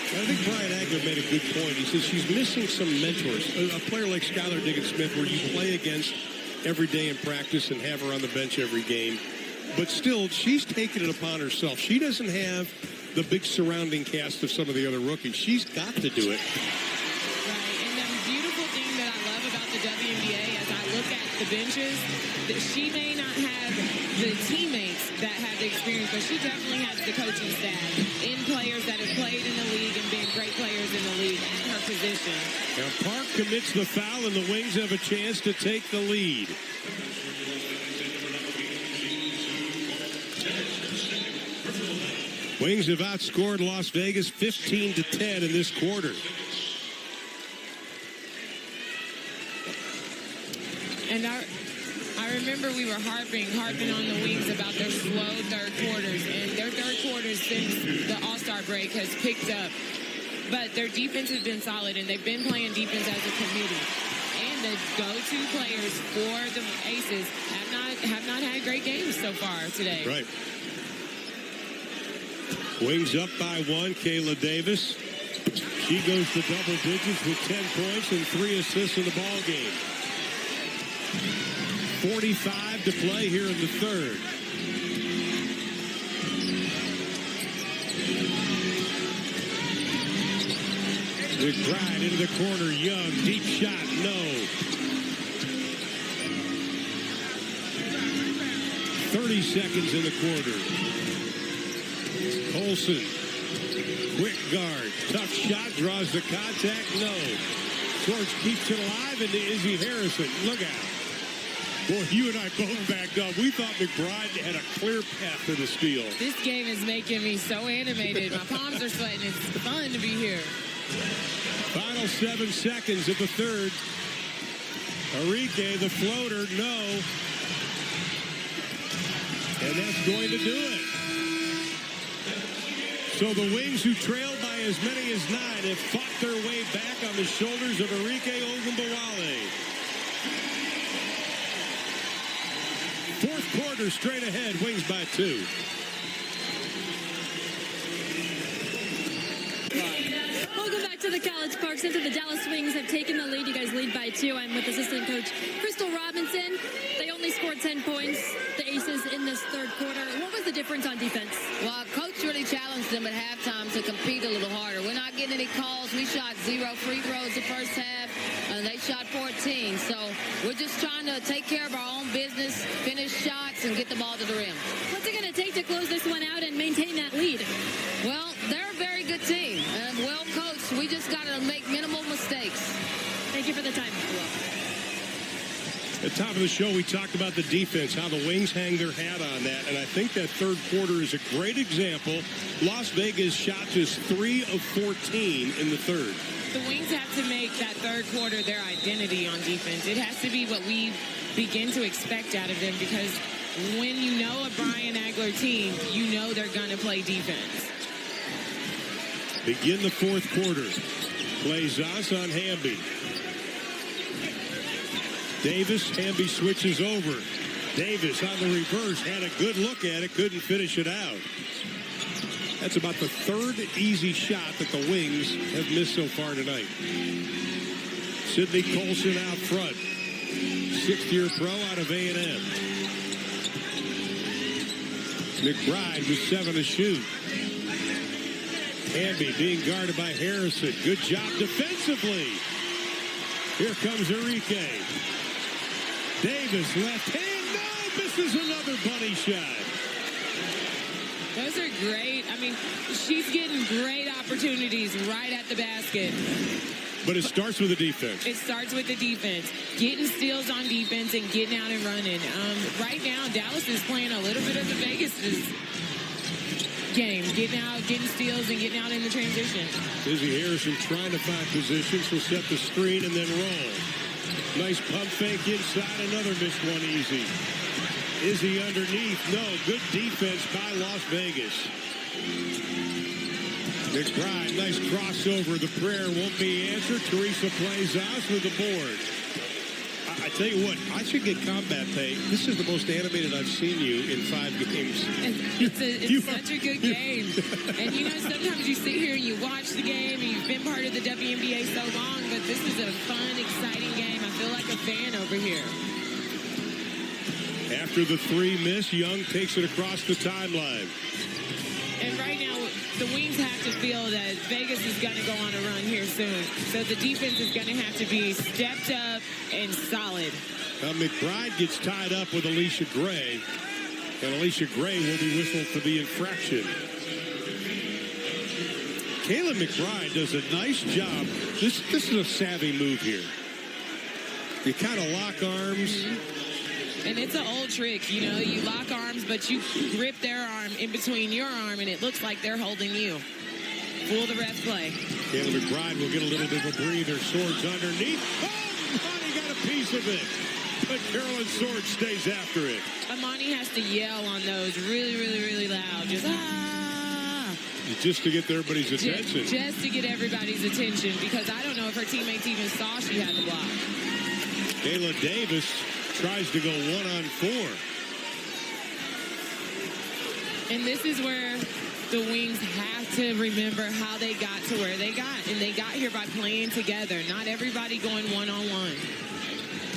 S1: I think Brian Agler made a good point. He says she's missing some mentors. A player like Skylar Diggins-Smith, where you play against every day in practice and have her on the bench every game. But still, she's taken it upon herself. She doesn't have the big surrounding cast of some of the other rookies. She's got to do it.
S2: Right, and the beautiful thing that I love about the WNBA, as I look at the benches, that she may not have the teammates that have the experience, but she definitely has the coaching staff in players that have played in the league and been great players in the league at her position.
S1: Now Park commits the foul, and the Wings have a chance to take the lead. Wings have outscored Las Vegas 15-10 in this quarter.
S2: And I remember we were harping on the Wings about their slow third quarters, and their third quarters since the All-Star break has picked up. But their defense has been solid, and they've been playing defense as a committee. And the go-to players for the Aces have not had great games so far today.
S1: Right. Wings up by 1, Kayla Davis. She goes to double digits with 10 points and 3 assists in the ball game. 45 to play here in the third. McBride into the corner. Young, deep shot, no. 30 seconds in the quarter. Colson, quick guard, tough shot, draws the contact, no. George keeps it alive into Izzy Harrison. Look out. Boy, you and I both backed up. We thought McBride had a clear path to the steal.
S2: This game is making me so animated. My palms are sweating. It's fun to be here.
S1: Final 7 seconds of the third. Arike, the floater, no. And that's going to do it. So the Wings, who trailed by as many as 9, have fought their way back on the shoulders of Arike Ogunbowale. Fourth quarter straight ahead, Wings by 2.
S3: Welcome back to the College Park Center. The Dallas Wings have taken the lead. You guys lead by 2. I'm with assistant coach Crystal Robinson. They only scored 10 points, the Aces, in this third quarter. What was the difference on defense?
S6: Well, coach really challenged them at halftime to compete a little harder. We're not getting any calls. We shot 0 free throws the first half, and they shot 14. So we're just trying to take care of our own business, finish shots, and get the ball to the rim.
S3: What's it going to take to close this one out and maintain that lead?
S6: Well, they're a very good team, and well coached. We just got to make minimal mistakes.
S3: Thank you for the time.
S1: At the top of the show, we talked about the defense, how the Wings hang their hat on that, and I think that third quarter is a great example. Las Vegas shot just 3 of 14 in the third.
S2: The Wings have to make that third quarter their identity on defense. It has to be what we begin to expect out of them, because when you know a Brian Agler team, you know they're going to play defense.
S1: Begin the fourth quarter. Plays us on Hamby. Davis, Hamby switches over. Davis on the reverse, had a good look at it, couldn't finish it out. That's about the third easy shot that the Wings have missed so far tonight. Sydney Colson out front. 6th-year pro out of A&M. McBride with 7 to shoot. Hamby being guarded by Harrison. Good job defensively. Here comes Arike. Davis left hand, no, misses another bunny shot.
S2: Those are great. I mean, she's getting great opportunities right at the basket.
S1: But it starts with the defense.
S2: It starts with the defense. Getting steals on defense and getting out and running. Right now, Dallas is playing a little bit of the Vegas' game. Getting out, getting steals, and getting out in the transition.
S1: Izzy Harrison trying to find positions. Will set the screen and then roll. Nice pump fake inside. Another missed one easy. Izzy underneath. No, good defense by Las Vegas. McBride, nice crossover. The prayer won't be answered. Teresa plays us with the board. I tell you what, I should get combat pay. This is the most animated I've seen you in 5 games.
S2: It's such a good game. And, you know, sometimes you sit here and you watch the game and you've been part of the WNBA so long, but this is a fun, exciting game. I feel like a fan over here.
S1: After the 3 miss, Young takes it across the timeline.
S2: And right now, the Wings have to feel that Vegas is going to go on a run here soon. So the defense is going to have to be stepped up and solid.
S1: Now McBride gets tied up with Alicia Gray. And Alicia Gray will be whistled for the infraction. Kayla McBride does a nice job. This is a savvy move here. You kind of lock arms.
S2: And it's an old trick, you know, you lock arms, but you grip their arm in between your arm, and it looks like they're holding you. Fool the ref play.
S1: Kayla McBride will get a little bit of a breather. Swords underneath. Oh, Bonnie got a piece of it. but Carolyn Sword stays after it.
S2: Amani has to yell on those really, really, really loud.
S1: Just to get everybody's attention.
S2: Just to get everybody's attention, because I don't know if her teammates even saw she had the block.
S1: Kayla Davis tries to go 1-on-4.
S2: And this is where the Wings have to remember how they got to where they got. And they got here by playing together, not everybody going one-on-one.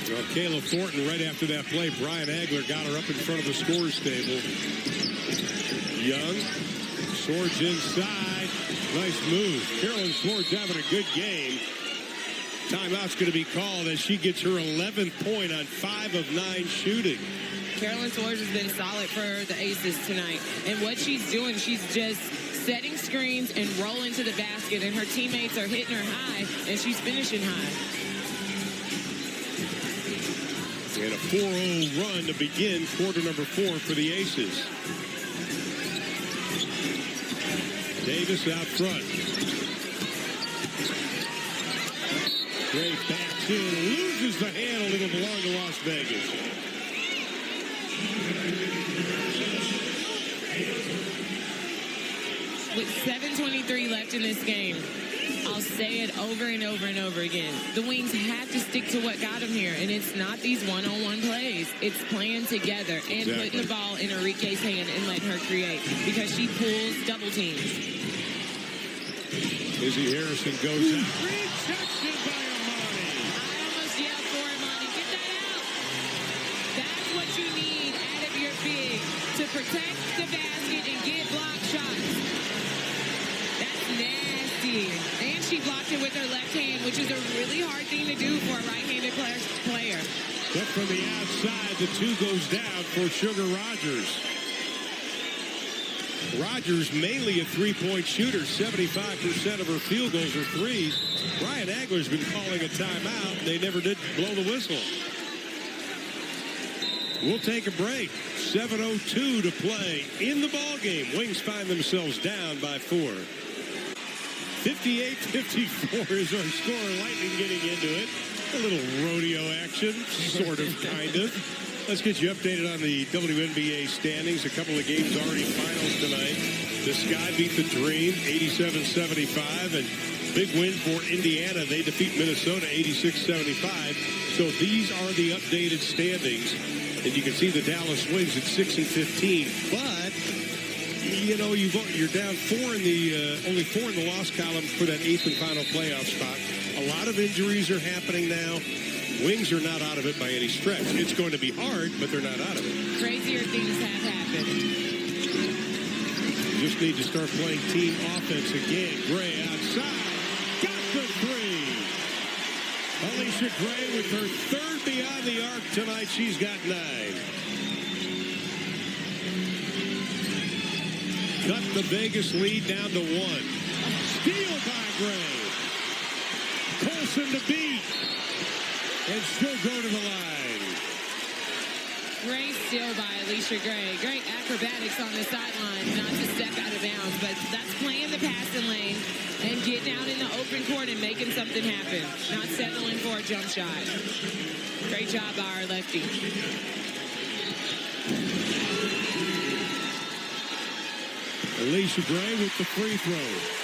S1: Well, Kayla Thornton, right after that play, Brian Agler got her up in front of the scorer's table. Young, Swords inside. Nice move. Carolyn Swords having a good game. Timeout's going to be called as she gets her 11th point on 5 of 9 shooting.
S2: Carolyn Swords has been solid for the Aces tonight. And what she's doing, she's just setting screens and rolling to the basket, and her teammates are hitting her high, and she's finishing high.
S1: And a 4-0 run to begin quarter number 4 for the Aces. Davis out front. Gray backs in, loses the handle. It'll belong to Las Vegas.
S2: With 7:23 left in this game, I'll say it over and over and over again. The Wings have to stick to what got them here, and it's not these one-on-one plays. It's playing together and putting the ball in Enrique's hand and letting her create, because she pulls double teams.
S1: Izzy Harrison goes out. Rejection by Amani.
S2: I almost yelled for Amani. Get that out. That's what you need out of your big, to protect the basket and get block shots. That's nasty. And she blocked it with her left hand, which is a really hard thing to do for a right-handed player.
S1: But from the outside, the 2 goes down for Sugar Rogers. Rogers mainly a three-point shooter. 75% of her field goals are threes. Brian Agler's been calling a timeout. They never did blow the whistle. We'll take a break. 7:02 to play in the ball game. Wings find themselves down by 4. 58-54 is our score. Lightning getting into it. A little rodeo action, sort of, kind of. Let's get you updated on the WNBA standings. A couple of games already finals tonight. The Sky beat the Dream 87-75, and big win for Indiana. They defeat Minnesota 86-75. So these are the updated standings, and you can see the Dallas Wings at 6-15. But you know you're down 4 in the only 4 in the loss column for that 8th and final playoff spot. A lot of injuries are happening now. Wings are not out of it by any stretch. It's going to be hard, but they're not out of it.
S2: Crazier things have happened.
S1: You just need to start playing team offense again. Gray outside. Got the 3. Alicia Gray with her 3rd beyond the arc tonight. She's got 9. Cut the Vegas lead down to 1. Steal by Gray. Colson to beat. And still go to the line.
S2: Great steal by Alicia Gray. Great acrobatics on the sideline, not to step out of bounds, but that's playing the passing lane and getting out in the open court and making something happen, not settling for a jump shot. Great job by our lefty.
S1: Alicia Gray with the free throw.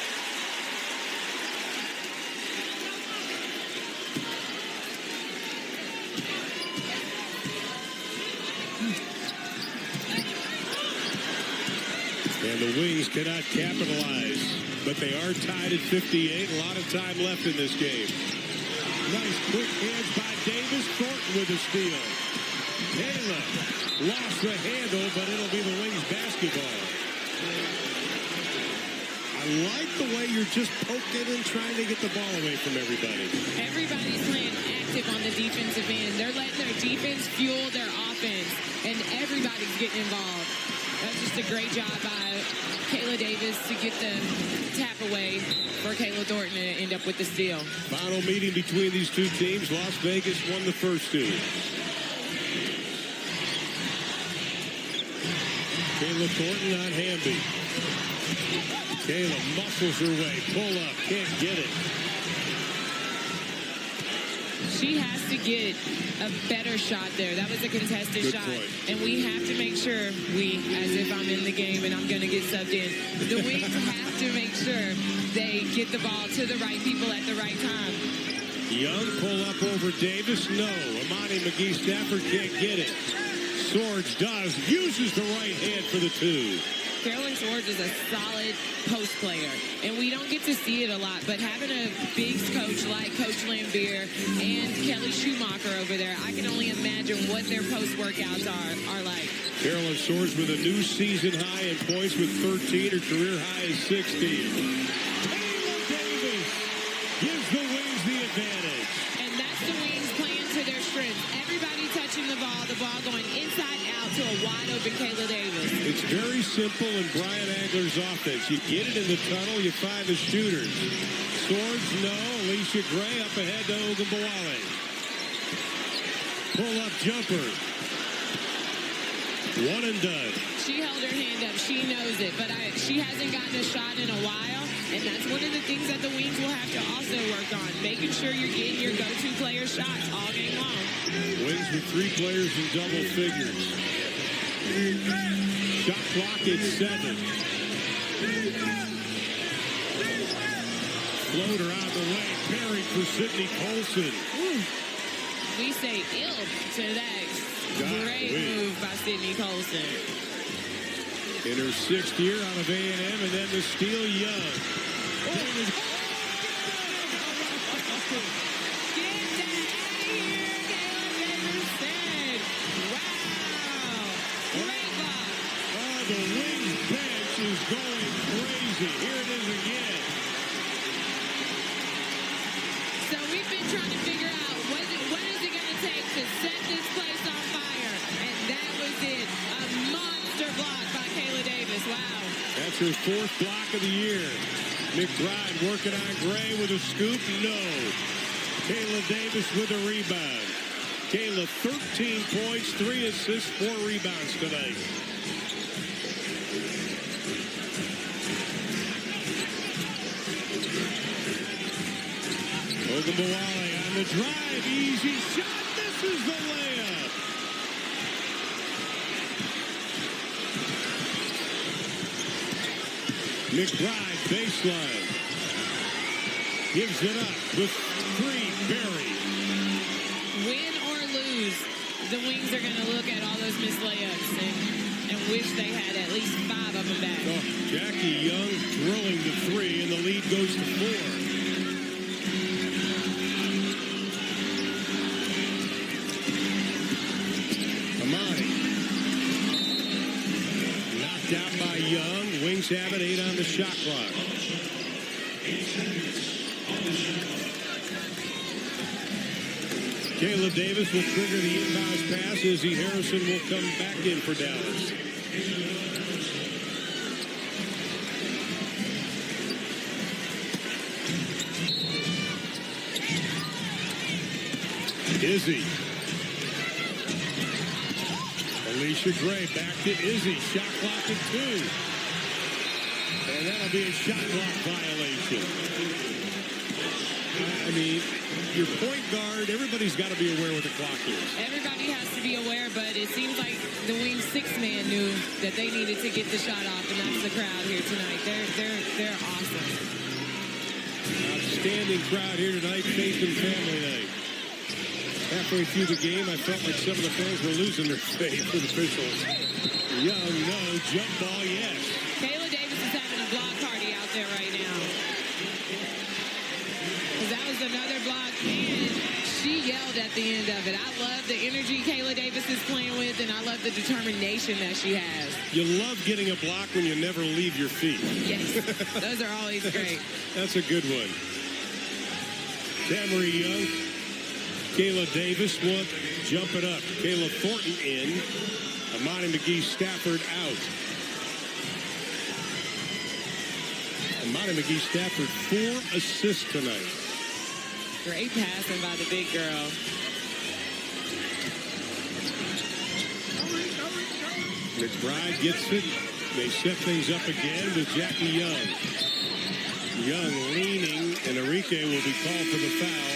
S1: And the Wings cannot capitalize, but they are tied at 58. A lot of time left in this game. Nice quick hands by Davis. Thornton with a steal. Taylor lost the handle, but it'll be the Wings basketball. I like the way you're just poking and trying to get the ball away from everybody.
S2: Everybody's playing active on the defensive end. They're letting their defense fuel their offense, and everybody's getting involved. That's just a great job by Kayla Davis to get the tap away for Kayla Thornton to end up with the steal.
S1: Final meeting between these two teams. Las Vegas won the first 2. Kayla Thornton on Hamby. Kayla muscles her way. Pull up. Can't get it.
S2: She has to get a better shot there. That was a contested
S1: Good
S2: shot.
S1: point.
S2: And we have to make sure as if I'm in the game and I'm going to get subbed in, the Wings have to make sure they get the ball to the right people at the right time.
S1: Young pull up over Davis. No. Amani McGee Stafford can't get it. Swords does. Uses the right hand for the two.
S2: Carolyn Swords is a solid post player, and we don't get to see it a lot, but having a bigs coach like Coach Lambier and Kelly Schumacher over there, I can only imagine what their post workouts are like.
S1: Carolyn Swords with a new season high in points with 13. Her career high is 16. Kayla Davis gives the Wings the advantage.
S2: And that's the Wings playing to their strengths. Everybody touching the ball going inside out to a wide open Kayla Davis.
S1: It's very simple in Brian Agler's offense. You get it in the tunnel, you find the shooters. Swords, no. Alicia Gray up ahead to Ogunbowale. Pull up jumper. One and done.
S2: She held her hand up. She knows it, but she hasn't gotten a shot in a while, and that's one of the things that the Wings will have to also work on, making sure you're getting your go-to player shots all game long.
S1: Wings with 3 players in double figures. Shot clock at 7. Floater out the way. Parried for Sydney Colson.
S2: Ooh. We say ill to that. Great move by Sydney Colson.
S1: In her 6th year out of A&M, and then the steal, Young.
S2: Get that out of here, Kayla Davis said. Wow. Great block.
S1: Oh, the Wings bench is going crazy. Here it is again.
S2: So we've been trying to figure out what is it going to take to set this place on fire, and that was it. A monster block by Kayla Davis. Wow.
S1: That's her 4th block of the year. McBride working on Gray with a scoop. No. Kayla Davis with a rebound. Kayla 13 points, 3 assists, 4 rebounds tonight. Ogunbowale on the drive. Easy shot. Misses the layup. McBride baseline. Gives it up with 3. Berry.
S2: Win or lose, the Wings are going to look at all those missed layups and wish they had at least 5 of them back.
S1: Oh, Jackie Young drilling the 3, and the lead goes to 4. Knocked out by Young. Wings have it, 8 on the shot clock. Caleb Davis will trigger the inbound pass. Izzy Harrison will come back in for Dallas. Izzy. Alicia Gray back to Izzy. Shot clock at 2. And that'll be a shot clock violation. I mean, your point guard, everybody's got to be aware what the clock is.
S2: Everybody has to be aware, but it seems like the Wings 6-man knew that they needed to get the shot off, and that's the crowd here tonight. They're awesome.
S1: Outstanding crowd here tonight, Faith and Family Night. Halfway through the game, I felt like some of the fans were losing their faith with officials. Young, no. Jump ball, yes.
S2: Kayla Davis is having a block party out there right now. Because that was another block, and she yelled at the end of it. I love the energy Kayla Davis is playing with, and I love the determination that she has.
S1: You love getting a block when you never leave your feet.
S2: Yes, those are always great.
S1: That's a good one. Tamery Young. Kayla Davis will jump it up. Kayla Thornton in. Amani McGee Stafford out. Amani McGee Stafford 4 assists tonight.
S2: Great passing by the big girl.
S1: McBride gets it. They set things up again with Jackie Young. Young leaning, and Enrique will be called for the foul.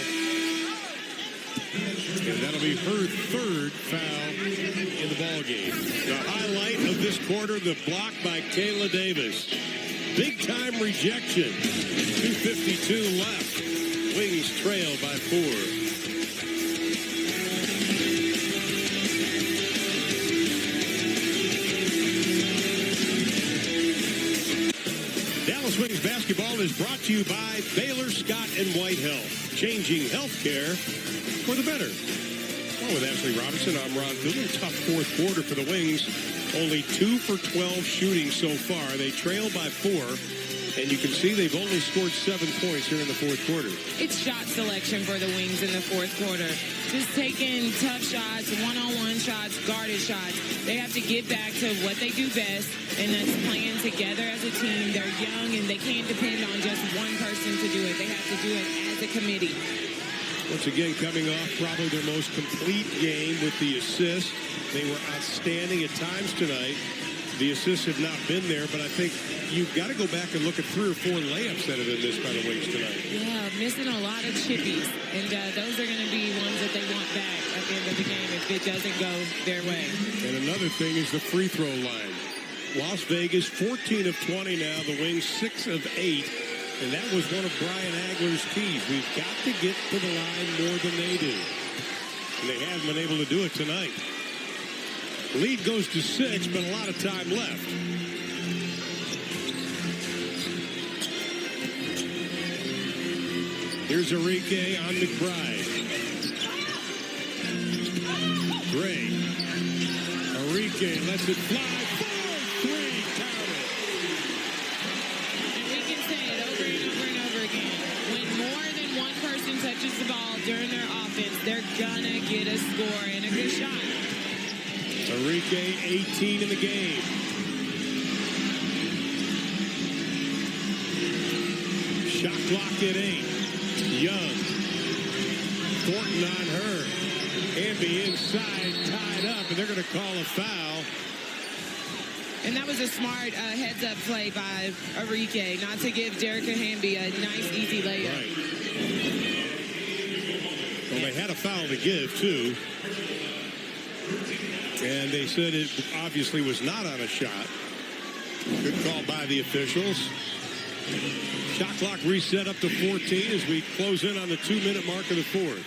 S1: And that'll be her third foul in the ball game. The highlight of this quarter, the block by Kayla Davis. Big time rejection. 2:52 left. Wings trail by 4. Dallas Wings basketball is brought to you by Baylor Scott and White Health. Changing healthcare for the better. Well, with Ashley Robinson, I'm Ron Dillon. Tough fourth quarter for the Wings. Only 2 for 12 shooting so far. They trail by 4. And you can see they've only scored 7 points here in the fourth quarter.
S2: It's shot selection for the Wings in the fourth quarter. Just taking tough shots, one-on-one shots, guarded shots. They have to get back to what they do best, and that's playing together as a team. They're young, and they can't depend on just one person to do it. They have to do it as a committee.
S1: Once again, coming off probably their most complete game with the assist. They were outstanding at times tonight. The assists have not been there, but I think you've got to go back and look at 3 or 4 layups that have been missed by the Wings tonight.
S2: Yeah, missing a lot of chippies, and those are going to be ones that they want back at the end of the game if it doesn't go their way.
S1: And another thing is the free throw line. Las Vegas, 14 of 20 now. The Wings, 6 of 8. And that was one of Brian Agler's keys. We've got to get to the line more than they do. And they haven't been able to do it tonight. Lead goes to 6, but a lot of time left. Here's Enrique on McBride. Gray. Enrique lets it fly. 4-3, count it.
S2: And we can say it over and over and over again. When more than one person touches the ball during their offense, they're going to get a score and a good shot.
S1: Enrique, 18 in the game. Shot clock at 8. Young. Thornton on her. Hamby inside, tied up, and they're going to call a foul.
S2: And that was a smart heads-up play by Enrique, not to give Jerica Hamby a nice, easy layup.
S1: Right. Well, they had a foul to give, too. And they said it obviously was not on a shot. Good call by the officials. Shot clock reset up to 14 as we close in on the 2-minute mark of the fourth.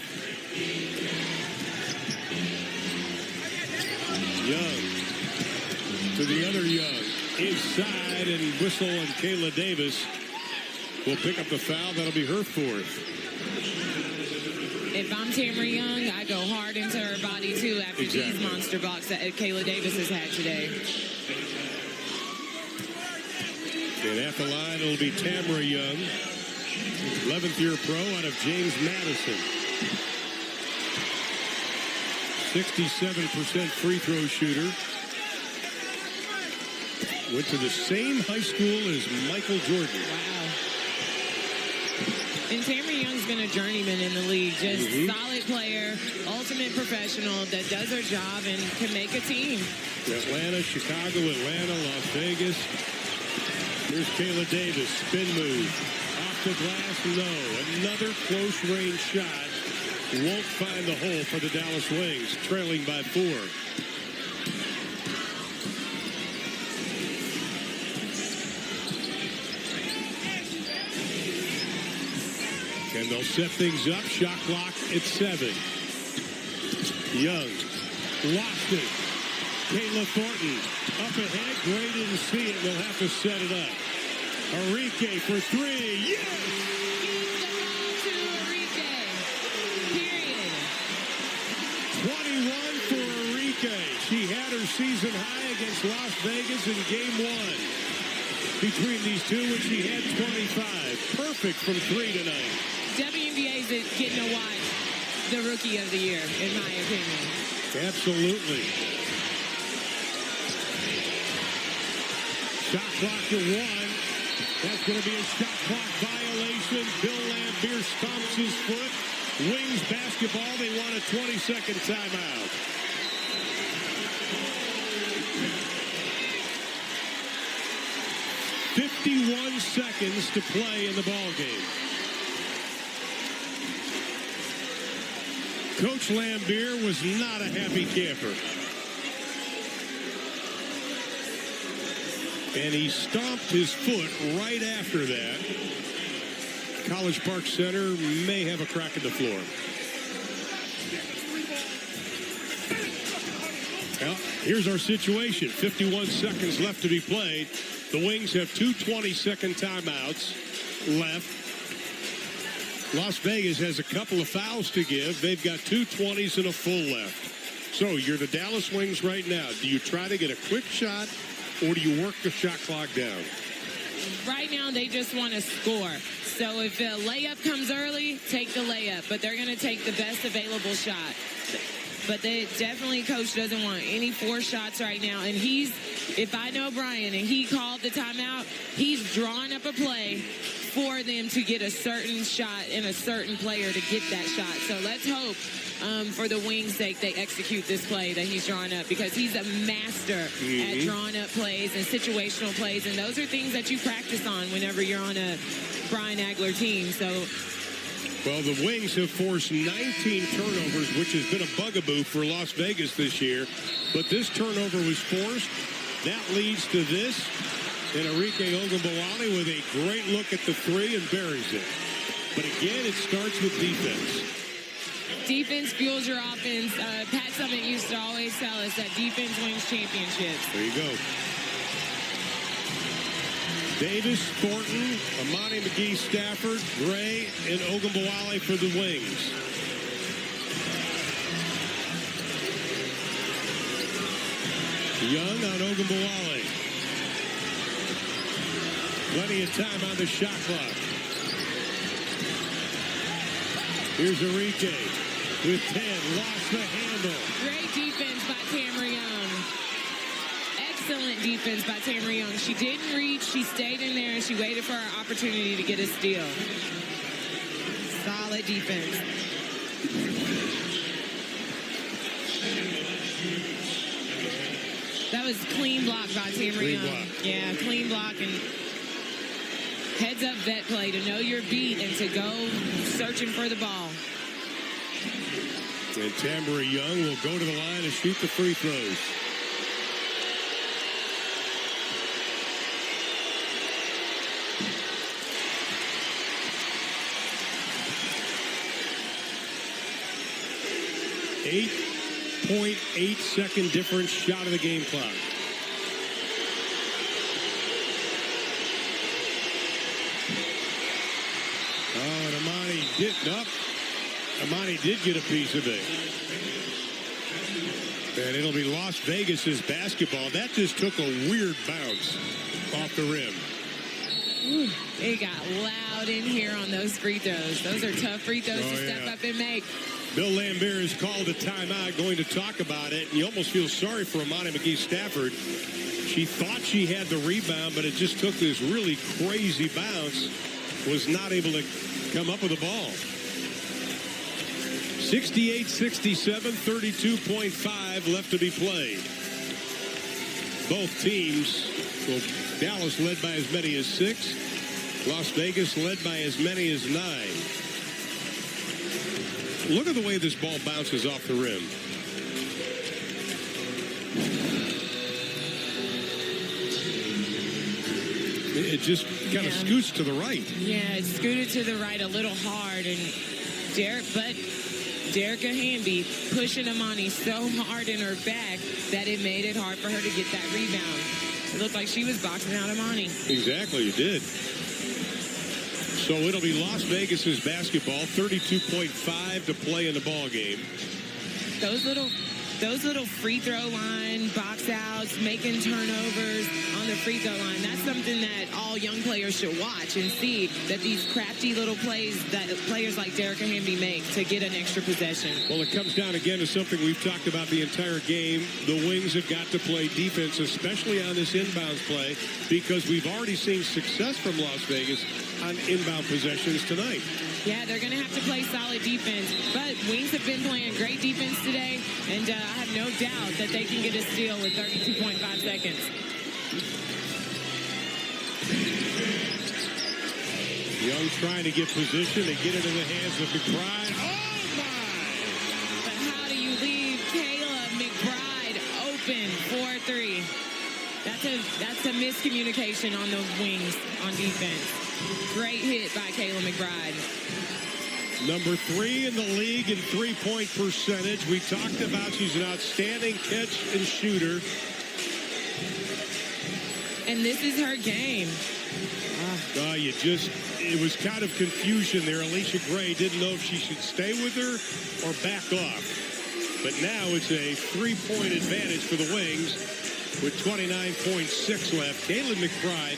S1: Young to the other Young. Inside, and Whistle and Kayla Davis will pick up the foul. That'll be her fourth.
S2: If I'm Tamara Young, I go hard into her body, too, after these monster blocks that Kayla Davis has had today.
S1: And at the line, it'll be Tamara Young, 11th year pro out of James Madison. 67% free throw shooter. Went to the same high school as Michael Jordan.
S2: Wow. And Tamara Young's been a journeyman in the league. Just solid player, ultimate professional that does her job and can make a team.
S1: Atlanta, Chicago, Atlanta, Las Vegas. Here's Kayla Davis, spin move. Off the glass, no. Another close range shot. Won't find the hole for the Dallas Wings, trailing by 4. And they'll set things up. Shot clock at 7. Young lost it. Kayla Thornton up ahead. Gray didn't see it. They'll have to set it up. Enrique for 3. Yes!
S2: To Enrique. Period.
S1: 21 for Enrique. She had her season high against Las Vegas in game 1. Between these two, when she had 25. Perfect from 3 tonight.
S2: WNBA is getting to watch the Rookie of the Year, in my opinion.
S1: Absolutely. Shot clock to 1. That's going to be a shot clock violation. Bill Laimbeer stomps his foot. Wings basketball. They want a 20-second timeout. .51 seconds to play in the ball game. Coach Lambier was not a happy camper. And he stomped his foot right after that. College Park Center may have a crack in the floor. Well, here's our situation. 51 seconds left to be played. The Wings have 2 20-second timeouts left. Las Vegas has a couple of fouls to give. They've got 2 20s and a full left. So you're the Dallas Wings right now. Do you try to get a quick shot, or do you work the shot clock down?
S2: Right now, they just want to score. So if a layup comes early, take the layup. But they're going to take the best available shot. But they definitely, Coach doesn't want any 4 shots right now. And if I know Brian and he called the timeout, he's drawing up a play for them to get a certain shot and a certain player to get that shot. So let's hope for the Wings' sake they execute this play that he's drawing up, because he's a master at drawing up plays and situational plays. And those are things that you practice on whenever you're on a Brian Agler team. So,
S1: well, the Wings have forced 19 turnovers, which has been a bugaboo for Las Vegas this year. But this turnover was forced. That leads to this. And Enrique Ogunbowale with a great look at the 3 and buries it. But again, it starts with defense.
S2: Defense fuels your offense. Pat Summitt used to always tell us that defense wins championships.
S1: There you go. Davis, Thornton, Amani McGee, Stafford, Gray, and Ogunbowale for the Wings. Young on Ogunbowale. Plenty of time on the shot clock. Here's Enrique with 10. Lost the handle.
S2: Great defense by Tamara Young. Excellent defense by Tamara Young. She didn't reach. She stayed in there, and she waited for her opportunity to get a steal. Solid defense. That was clean block by Tamara Young.
S1: Block.
S2: Yeah, clean block and heads-up vet play to know your beat and to go searching for the ball.
S1: And Tamara Young will go to the line and shoot the free throws. .8 difference, shot of the game clock. Oh, and Amani did get a piece of it. And it'll be Las Vegas's basketball. That just took a weird bounce off the rim.
S2: Ooh, it got loud in here on those free throws. Those are tough free throws to step up and make.
S1: Bill Lambier has called a timeout, going to talk about it. And you almost feel sorry for Amani McGee Stafford. She thought she had the rebound, but it just took this really crazy bounce. Was not able to come up with the ball. 68-67, 32.5 left to be played. Both teams, well, Dallas led by as many as 6. Las Vegas led by as many as 9. Look at the way this ball bounces off the rim. It just kind of scoots to the right.
S2: Yeah, it scooted to the right a little hard, and Derrica Hamby pushing Amani so hard in her back that it made it hard for her to get that rebound. It looked like she was boxing out Amani.
S1: Exactly, it did. So it'll be Las Vegas's basketball, 32.5 to play in the ball game.
S2: Those little free throw line, box outs, making turnovers on the free throw line, that's something that all young players should watch and see, that these crafty little plays that players like Derrica Hamby make to get an extra possession.
S1: Well, it comes down again to something we've talked about the entire game. The Wings have got to play defense, especially on this inbounds play, because we've already seen success from Las Vegas on inbound possessions tonight.
S2: Yeah, they're going to have to play solid defense. But Wings have been playing great defense today, and I have no doubt that they can get a steal with 32.5 seconds.
S1: Young trying to get position and get it in the hands of McBride. Oh, my!
S2: miscommunication on the wings on defense. Great hit by Kayla McBride.
S1: Number 3 in the league in three-point percentage. We talked about she's an outstanding catch and shooter.
S2: And this is her game.
S1: It was kind of confusion there. Alicia Gray didn't know if she should stay with her or back off. But now it's a 3-point advantage for the Wings with 29.6 left. Kayla McBride,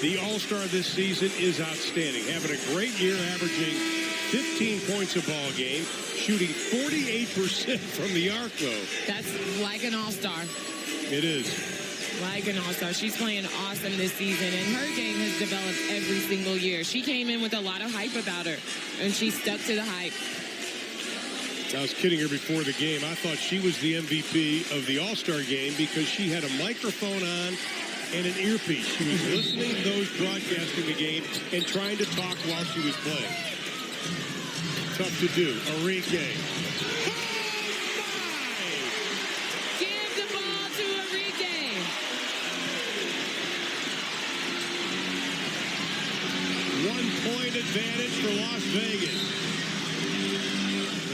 S1: the All-Star this season, is outstanding. Having a great year, averaging 15 points a ball game, shooting 48% from the arc, though.
S2: That's like an All-Star.
S1: It is.
S2: Like an All-Star. She's playing awesome this season, and her game has developed every single year. She came in with a lot of hype about her, and she stuck to the hype.
S1: I was kidding her before the game. I thought she was the MVP of the All-Star game because she had a microphone on and an earpiece. She was listening to those broadcasting the game and trying to talk while she was playing. Tough to do. Arike.
S2: Give the ball to Arike.
S1: One-point advantage for Las Vegas.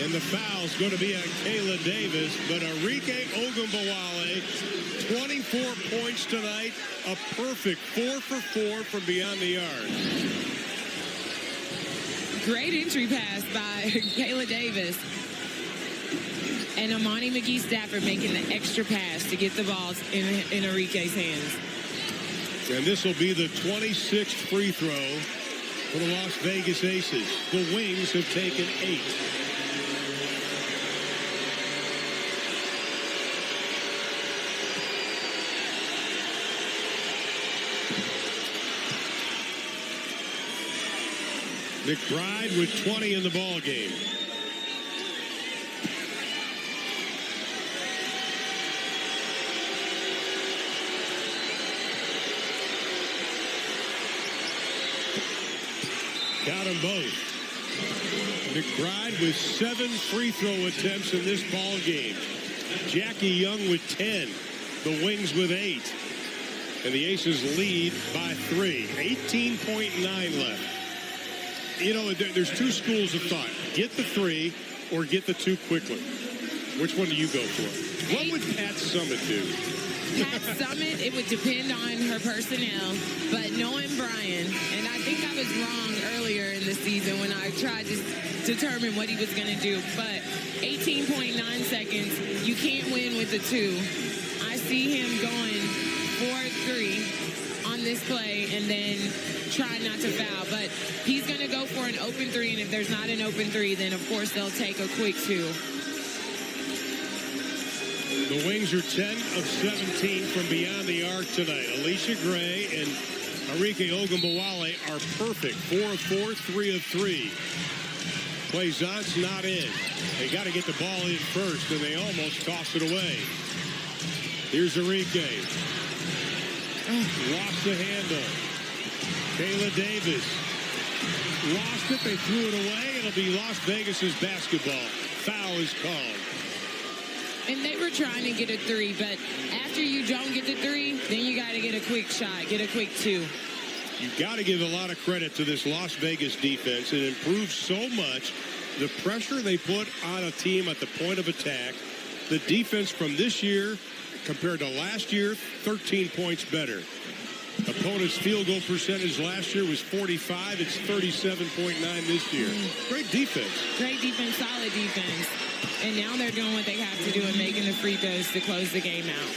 S1: And the foul's going to be on Kayla Davis, but Arike Ogunbowale, 24 points tonight, a perfect 4 for 4 from beyond the arc.
S2: Great entry pass by Kayla Davis. And Amani McGee Stafford making the extra pass to get the balls in Arike's hands.
S1: And this will be the 26th free throw for the Las Vegas Aces. The Wings have taken 8. McBride with 20 in the ball game. Got them both. McBride with 7 free throw attempts in this ball game. Jackie Young with 10. The Wings with 8. And the Aces lead by 3. 18.9 left. You know, there's two schools of thought. Get the 3 or get the 2 quickly. Which one do you go for? What would Pat Summitt do?
S2: Pat Summitt, it would depend on her personnel. But knowing Brian, and I think I was wrong earlier in the season when I tried to determine what he was going to do. But 18.9 seconds, you can't win with the 2. I see him going 4-3 on this play and then try not to foul. But he's going to go for an open 3, and if there's not an open 3, then of course they'll take a quick 2.
S1: The Wings are 10 of 17 from beyond the arc tonight. Alicia Gray and Arike Ogunbowale are perfect. 4 of 4, 3 of 3. Plaisance not in. They got to get the ball in first, and they almost toss it away. Here's Arike. Lost the handle. Kayla Davis. Lost it. They threw it away. It'll be Las Vegas's basketball. Foul is called.
S2: And they were trying to get a 3, but after you don't get the 3, then you got to get a quick shot, get a quick 2.
S1: You've got to give a lot of credit to this Las Vegas defense. It improves so much. The pressure they put on a team at the point of attack. The defense from this year compared to last year, 13 points better. Opponent's field goal percentage last year was 45. It's 37.9 this year. Great defense.
S2: Great defense, solid defense. And now they're doing what they have to do and making the free throws to close the game out.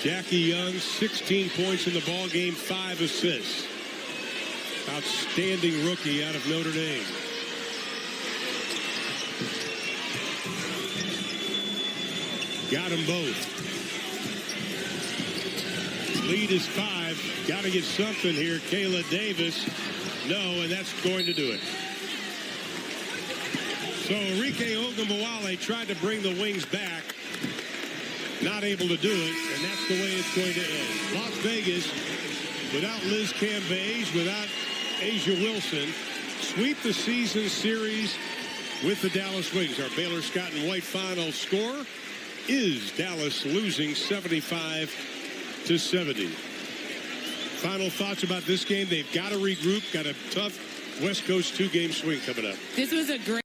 S1: Jackie Young, 16 points in the ball game, 5 assists. Outstanding rookie out of Notre Dame. Got them both. Lead is 5. Got to get something here. Kayla Davis. No, and that's going to do it. So Arike Ogunbowale tried to bring the Wings back. Not able to do it, and that's the way it's going to end. Las Vegas, without Liz Cambage, without Asia Wilson, sweep the season series with the Dallas Wings. Our Baylor Scott and White final score is Dallas losing 75-69. to 70. Final thoughts about this game? They've got to regroup. Got a tough West Coast 2-game swing coming up.
S2: This was a great